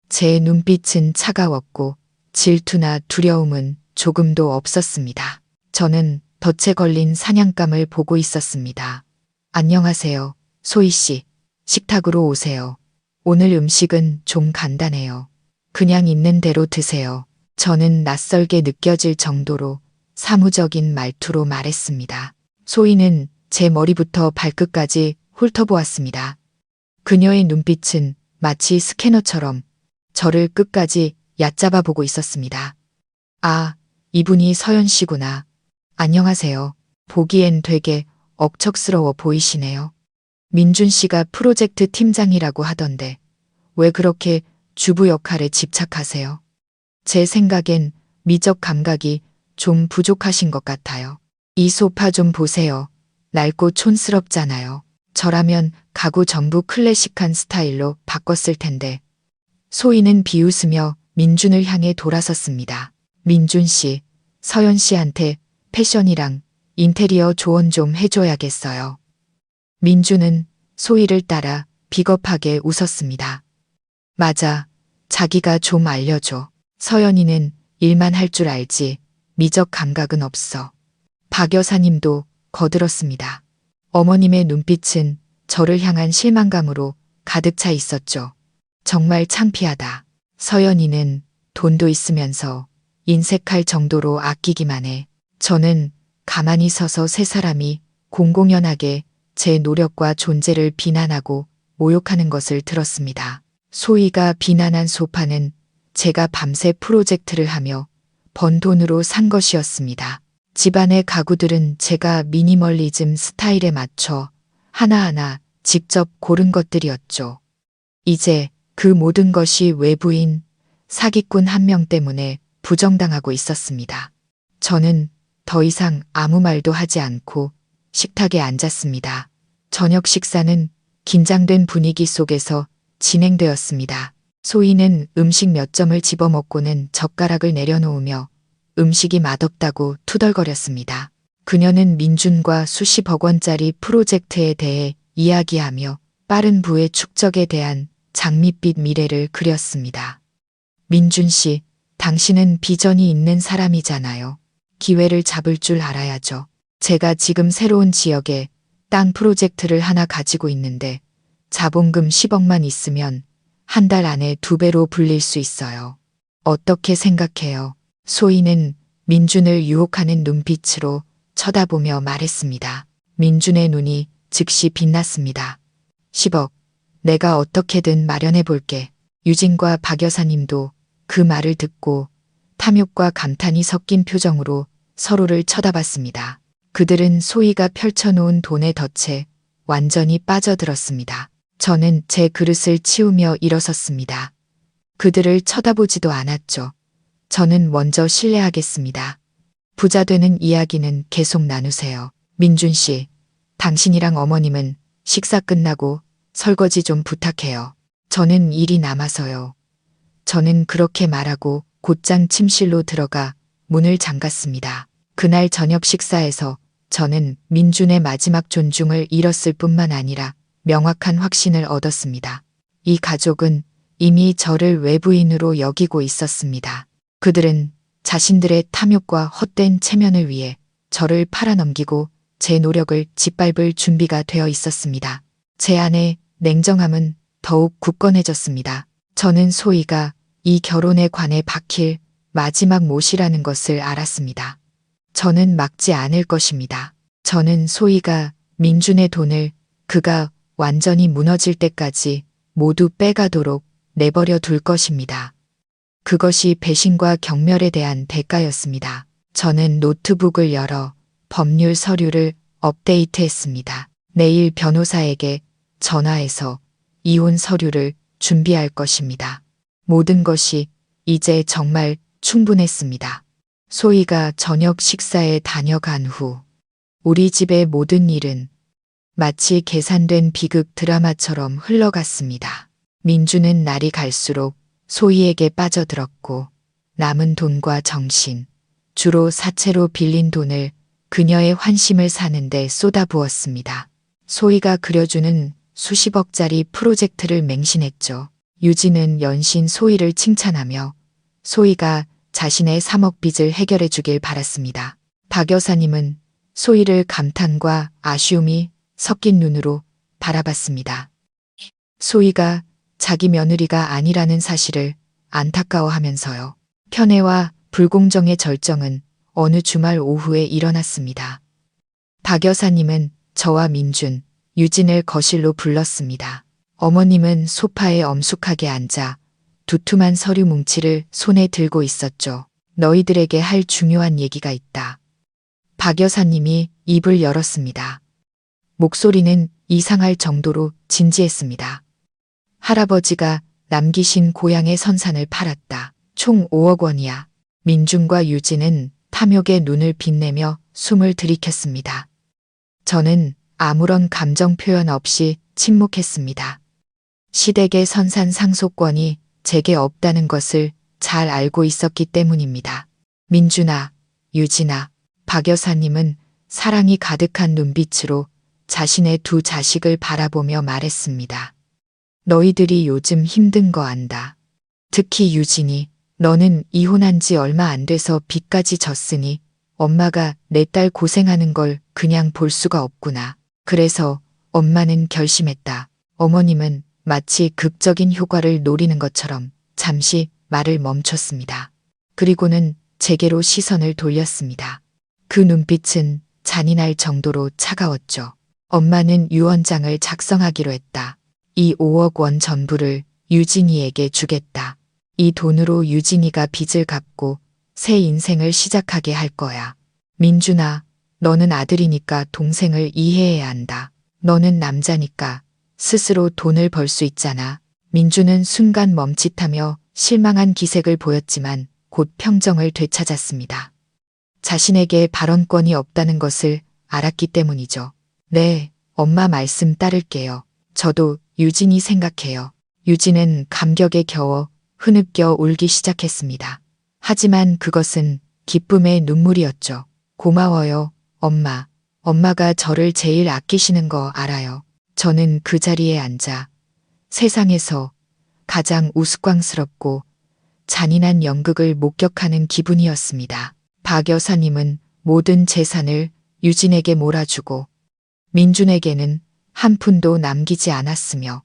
제 눈빛은 차가웠고 질투나 두려움은 조금도 없었습니다. 저는 덫에 걸린 사냥감을 보고 있었습니다. 안녕하세요, 소희 씨. 식탁으로 오세요. 오늘 음식은 좀 간단해요. 그냥 있는 대로 드세요. 저는 낯설게 느껴질 정도로 사무적인 말투로 말했습니다. 소희는 제 머리부터 발끝까지 훑어보았습니다. 그녀의 눈빛은 마치 스캐너처럼 저를 끝까지 얕잡아 보고 있었습니다. 아, 이분이 서연 씨구나. 안녕하세요. 보기엔 되게 억척스러워 보이시네요. 민준 씨가 프로젝트 팀장이라고 하던데 왜 그렇게 주부 역할에 집착하세요? 제 생각엔 미적 감각이 좀 부족하신 것 같아요. 이 소파 좀 보세요. 낡고 촌스럽잖아요. 저라면 가구 전부 클래식한 스타일로 바꿨을 텐데. 소희는 비웃으며 민준을 향해 돌아섰습니다. 민준 씨, 서연 씨한테 패션이랑 인테리어 조언 좀 해줘야겠어요. 민준은 소희를 따라 비겁하게 웃었습니다. 맞아. 자기가 좀 알려줘. 서연이는 일만 할 줄 알지 미적 감각은 없어. 박 여사님도 거들었습니다. 어머님의 눈빛은 저를 향한 실망감으로 가득 차 있었죠. 정말 창피하다. 서연이는 돈도 있으면서 인색할 정도로 아끼기만 해. 저는 가만히 서서 세 사람이 공공연하게 제 노력과 존재를 비난하고 모욕하는 것을 들었습니다. 소희가 비난한 소파는 제가 밤새 프로젝트를 하며 번 돈으로 산 것이었습니다. 집안의 가구들은 제가 미니멀리즘 스타일에 맞춰 하나하나 직접 고른 것들이었죠. 이제 그 모든 것이 외부인 사기꾼 한 명 때문에 부정당하고 있었습니다. 저는 더 이상 아무 말도 하지 않고 식탁에 앉았습니다. 저녁 식사는 긴장된 분위기 속에서 진행되었습니다. 소희는 음식 몇 점을 집어먹고는 젓가락을 내려놓으며 음식이 맛없다고 투덜거렸습니다. 그녀는 민준과 수십억 원짜리 프로젝트에 대해 이야기하며 빠른 부의 축적에 대한 장밋빛 미래를 그렸습니다. 민준 씨, 당신은 비전이 있는 사람이잖아요. 기회를 잡을 줄 알아야죠. 제가 지금 새로운 지역에 땅 프로젝트를 하나 가지고 있는데 자본금 10억만 있으면 한 달 안에 2배로 불릴 수 있어요. 어떻게 생각해요? 소희는 민준을 유혹하는 눈빛으로 쳐다보며 말했습니다. 민준의 눈이 즉시 빛났습니다. 10억. 내가 어떻게든 마련해 볼게. 유진과 박 여사님도 그 말을 듣고 탐욕과 감탄이 섞인 표정으로 서로를 쳐다봤습니다. 그들은 소희가 펼쳐놓은 돈의 덫에 완전히 빠져들었습니다. 저는 제 그릇을 치우며 일어섰습니다. 그들을 쳐다보지도 않았죠. 저는 먼저 실례하겠습니다. 부자 되는 이야기는 계속 나누세요. 민준 씨, 당신이랑 어머님은 식사 끝나고 설거지 좀 부탁해요. 저는 일이 남아서요. 저는 그렇게 말하고 곧장 침실로 들어가 문을 잠갔습니다. 그날 저녁 식사에서 저는 민준의 마지막 존중을 잃었을 뿐만 아니라 명확한 확신을 얻었습니다. 이 가족은 이미 저를 외부인으로 여기고 있었습니다. 그들은 자신들의 탐욕과 헛된 체면을 위해 저를 팔아넘기고 제 노력을 짓밟을 준비가 되어 있었습니다. 제 안의 냉정함은 더욱 굳건해졌습니다. 저는 소희가 이 결혼에 관해 박힐 마지막 못이라는 것을 알았습니다. 저는 막지 않을 것입니다. 저는 소희가 민준의 돈을 그가 완전히 무너질 때까지 모두 빼가도록 내버려 둘 것입니다. 그것이 배신과 경멸에 대한 대가였습니다. 저는 노트북을 열어 법률 서류를 업데이트했습니다. 내일 변호사에게 전화해서 이혼 서류를 준비할 것입니다. 모든 것이 이제 정말 충분했습니다. 소희가 저녁 식사에 다녀간 후 우리 집의 모든 일은 마치 계산된 비극 드라마처럼 흘러갔습니다. 민주는 날이 갈수록 소희에게 빠져들었고 남은 돈과 정신, 주로 사채로 빌린 돈을 그녀의 환심을 사는데 쏟아부었습니다. 소희가 그려주는 수십억짜리 프로젝트를 맹신했죠. 유진은 연신 소희를 칭찬하며 소희가 자신의 3억 빚을 해결해 주길 바랐습니다. 박 여사님은 소희를 감탄과 아쉬움이 섞인 눈으로 바라봤습니다. 소희가 자기 며느리가 아니라는 사실을 안타까워하면서요. 편애와 불공정의 절정은 어느 주말 오후에 일어났습니다. 박 여사님은 저와 민준, 유진을 거실로 불렀습니다. 어머님은 소파에 엄숙하게 앉아 두툼한 서류 뭉치를 손에 들고 있었죠. 너희들에게 할 중요한 얘기가 있다. 박 여사님이 입을 열었습니다. 목소리는 이상할 정도로 진지했습니다. 할아버지가 남기신 고향의 선산을 팔았다. 총 5억 원이야. 민준과 유진은 탐욕의 눈을 빛내며 숨을 들이켰습니다. 저는 아무런 감정 표현 없이 침묵했습니다. 시댁의 선산 상속권이 제게 없다는 것을 잘 알고 있었기 때문입니다. 민준아, 유진아, 박 여사님은 사랑이 가득한 눈빛으로 자신의 두 자식을 바라보며 말했습니다. 너희들이 요즘 힘든 거 안다. 특히 유진이, 너는 이혼한 지 얼마 안 돼서 빚까지 졌으니 엄마가 내 딸 고생하는 걸 그냥 볼 수가 없구나. 그래서 엄마는 결심했다. 어머님은 마치 극적인 효과를 노리는 것처럼 잠시 말을 멈췄습니다. 그리고는 제게로 시선을 돌렸습니다. 그 눈빛은 잔인할 정도로 차가웠죠. 엄마는 유언장을 작성하기로 했다. 이 5억 원 전부를 유진이에게 주겠다. 이 돈으로 유진이가 빚을 갚고 새 인생을 시작하게 할 거야. 민준아, 너는 아들이니까 동생을 이해해야 한다. 너는 남자니까 스스로 돈을 벌 수 있잖아. 민준은 순간 멈칫하며 실망한 기색을 보였지만 곧 평정을 되찾았습니다. 자신에게 발언권이 없다는 것을 알았기 때문이죠. 네, 엄마 말씀 따를게요. 저도 유진이 생각해요. 유진은 감격에 겨워 흐느껴 울기 시작했습니다. 하지만 그것은 기쁨의 눈물이었죠. 고마워요, 엄마. 엄마가 저를 제일 아끼시는 거 알아요. 저는 그 자리에 앉아 세상에서 가장 우스꽝스럽고 잔인한 연극을 목격하는 기분이었습니다. 박 여사님은 모든 재산을 유진에게 몰아주고 민준에게는 한 푼도 남기지 않았으며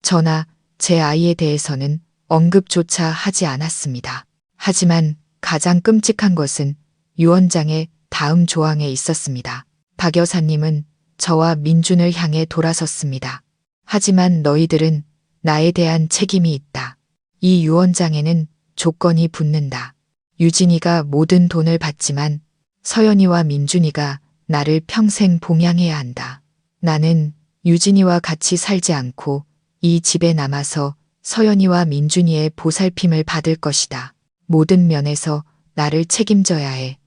저나 제 아이에 대해서는 언급조차 하지 않았습니다. 하지만 가장 끔찍한 것은 유언장의 다음 조항에 있었습니다. 박 여사님은 저와 민준을 향해 돌아섰습니다. 하지만 너희들은 나에 대한 책임이 있다. 이 유언장에는 조건이 붙는다. 유진이가 모든 돈을 받지만 서연이와 민준이가 나를 평생 봉양해야 한다. 나는 유진이와 같이 살지 않고 이 집에 남아서 서연이와 민준이의 보살핌을 받을 것이다. 모든 면에서 나를 책임져야 해.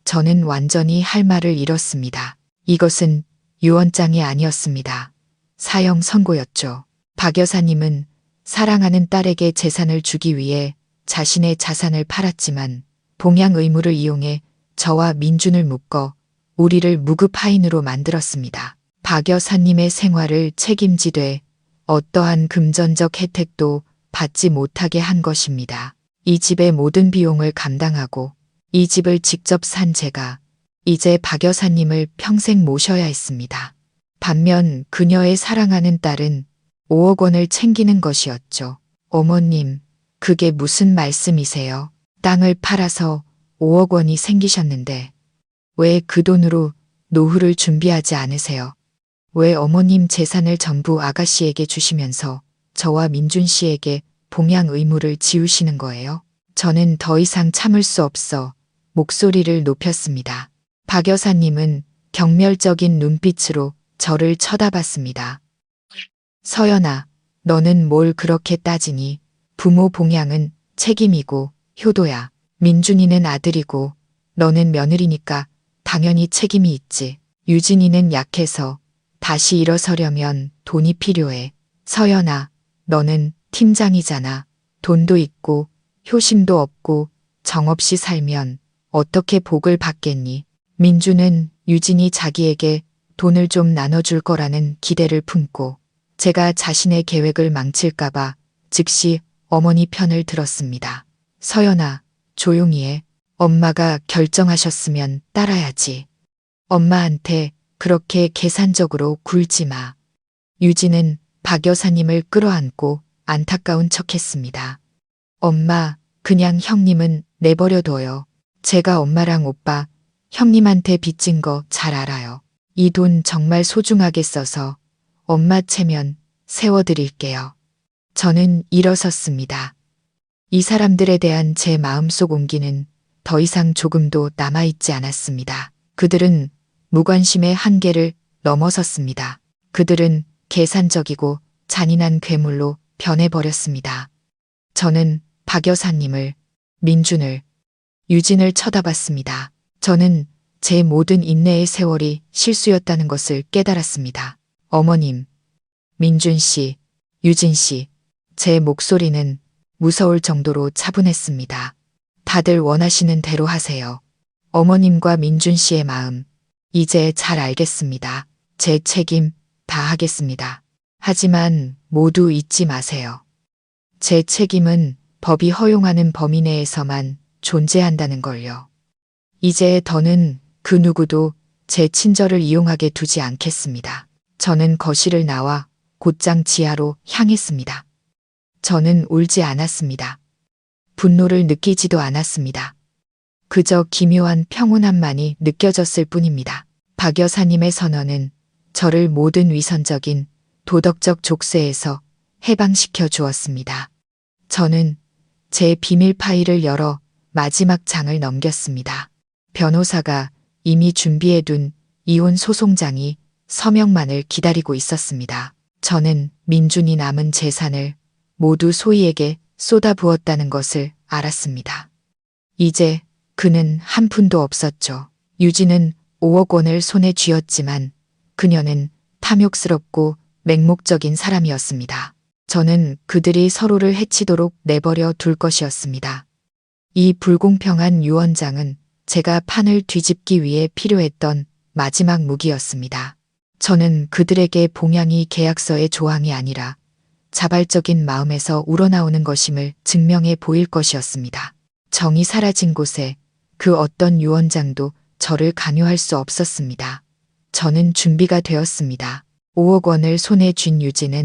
저는 완전히 할 말을 잃었습니다. 이것은 유언장이 아니었습니다. 사형 선고였죠. 박 여사님은 사랑하는 딸에게 재산을 주기 위해 자신의 자산을 팔았지만 봉양 의무를 이용해 저와 민준을 묶어 우리를 무급 하인으로 만들었습니다. 박 여사님의 생활을 책임지되 어떠한 금전적 혜택도 받지 못하게 한 것입니다. 이 집의 모든 비용을 감당하고 이 집을 직접 산 제가 이제 박 여사님을 평생 모셔야 했습니다. 반면 그녀의 사랑하는 딸은 5억 원을 챙기는 것이었죠. 어머님, 그게 무슨 말씀이세요? 땅을 팔아서 5억 원이 생기셨는데 왜 그 돈으로 노후를 준비하지 않으세요? 왜 어머님 재산을 전부 아가씨에게 주시면서 저와 민준 씨에게 봉양 의무를 지우시는 거예요? 저는 더 이상 참을 수 없어 목소리를 높였습니다. 박 여사님은 경멸적인 눈빛으로 저를 쳐다봤습니다. 서연아, 너는 뭘 그렇게 따지니? 부모 봉양은 책임이고 효도야. 민준이는 아들이고 너는 며느리니까 당연히 책임이 있지. 유진이는 약해서 다시 일어서려면 돈이 필요해. 서연아, 너는 팀장이잖아. 돈도 있고 효심도 없고 정없이 살면 어떻게 복을 받겠니? 민준은 유진이 자기에게 돈을 좀 나눠줄 거라는 기대를 품고 제가 자신의 계획을 망칠까봐 즉시 어머니 편을 들었습니다. 서연아, 조용히 해. 엄마가 결정하셨으면 따라야지. 엄마한테 그렇게 계산적으로 굴지 마. 유진은 박 여사님을 끌어안고 안타까운 척했습니다. 엄마, 그냥 형님은 내버려둬요. 제가 엄마랑 오빠, 형님한테 빚진 거 잘 알아요. 이 돈 정말 소중하게 써서 엄마 체면 세워드릴게요. 저는 일어섰습니다. 이 사람들에 대한 제 마음속 온기는 더 이상 조금도 남아있지 않았습니다. 그들은 무관심의 한계를 넘어섰습니다. 그들은 계산적이고 잔인한 괴물로 변해버렸습니다. 저는 박 여사님을, 민준을, 유진을 쳐다봤습니다. 저는 제 모든 인내의 세월이 실수였다는 것을 깨달았습니다. 어머님, 민준 씨, 유진 씨, 제 목소리는 무서울 정도로 차분했습니다. 다들 원하시는 대로 하세요. 어머님과 민준 씨의 마음, 이제 잘 알겠습니다. 제 책임 다 하겠습니다. 하지만 모두 잊지 마세요. 제 책임은 법이 허용하는 범위 내에서만 존재한다는 걸요. 이제 더는 그 누구도 제 친절을 이용하게 두지 않겠습니다. 저는 거실을 나와 곧장 지하로 향했습니다. 저는 울지 않았습니다. 분노를 느끼지도 않았습니다. 그저 기묘한 평온함만이 느껴졌을 뿐입니다. 박 여사님의 선언은 저를 모든 위선적인 도덕적 족쇄에서 해방시켜 주었습니다. 저는 제 비밀 파일을 열어 마지막 장을 넘겼습니다. 변호사가 이미 준비해둔 이혼 소송장이 서명만을 기다리고 있었습니다. 저는 민준이 남은 재산을 모두 소희에게 쏟아부었다는 것을 알았습니다. 이제 그는 한 푼도 없었죠. 유진은 5억 원을 손에 쥐었지만 그녀는 탐욕스럽고 맹목적인 사람이었습니다. 저는 그들이 서로를 해치도록 내버려 둘 것이었습니다. 이 불공평한 유언장은 제가 판을 뒤집기 위해 필요했던 마지막 무기였습니다. 저는 그들에게 봉양이 계약서의 조항이 아니라 자발적인 마음에서 우러나오는 것임을 증명해 보일 것이었습니다. 정이 사라진 곳에 그 어떤 유언장도 저를 강요할 수 없었습니다. 저는 준비가 되었습니다. 5억 원을 손에 쥔 유진은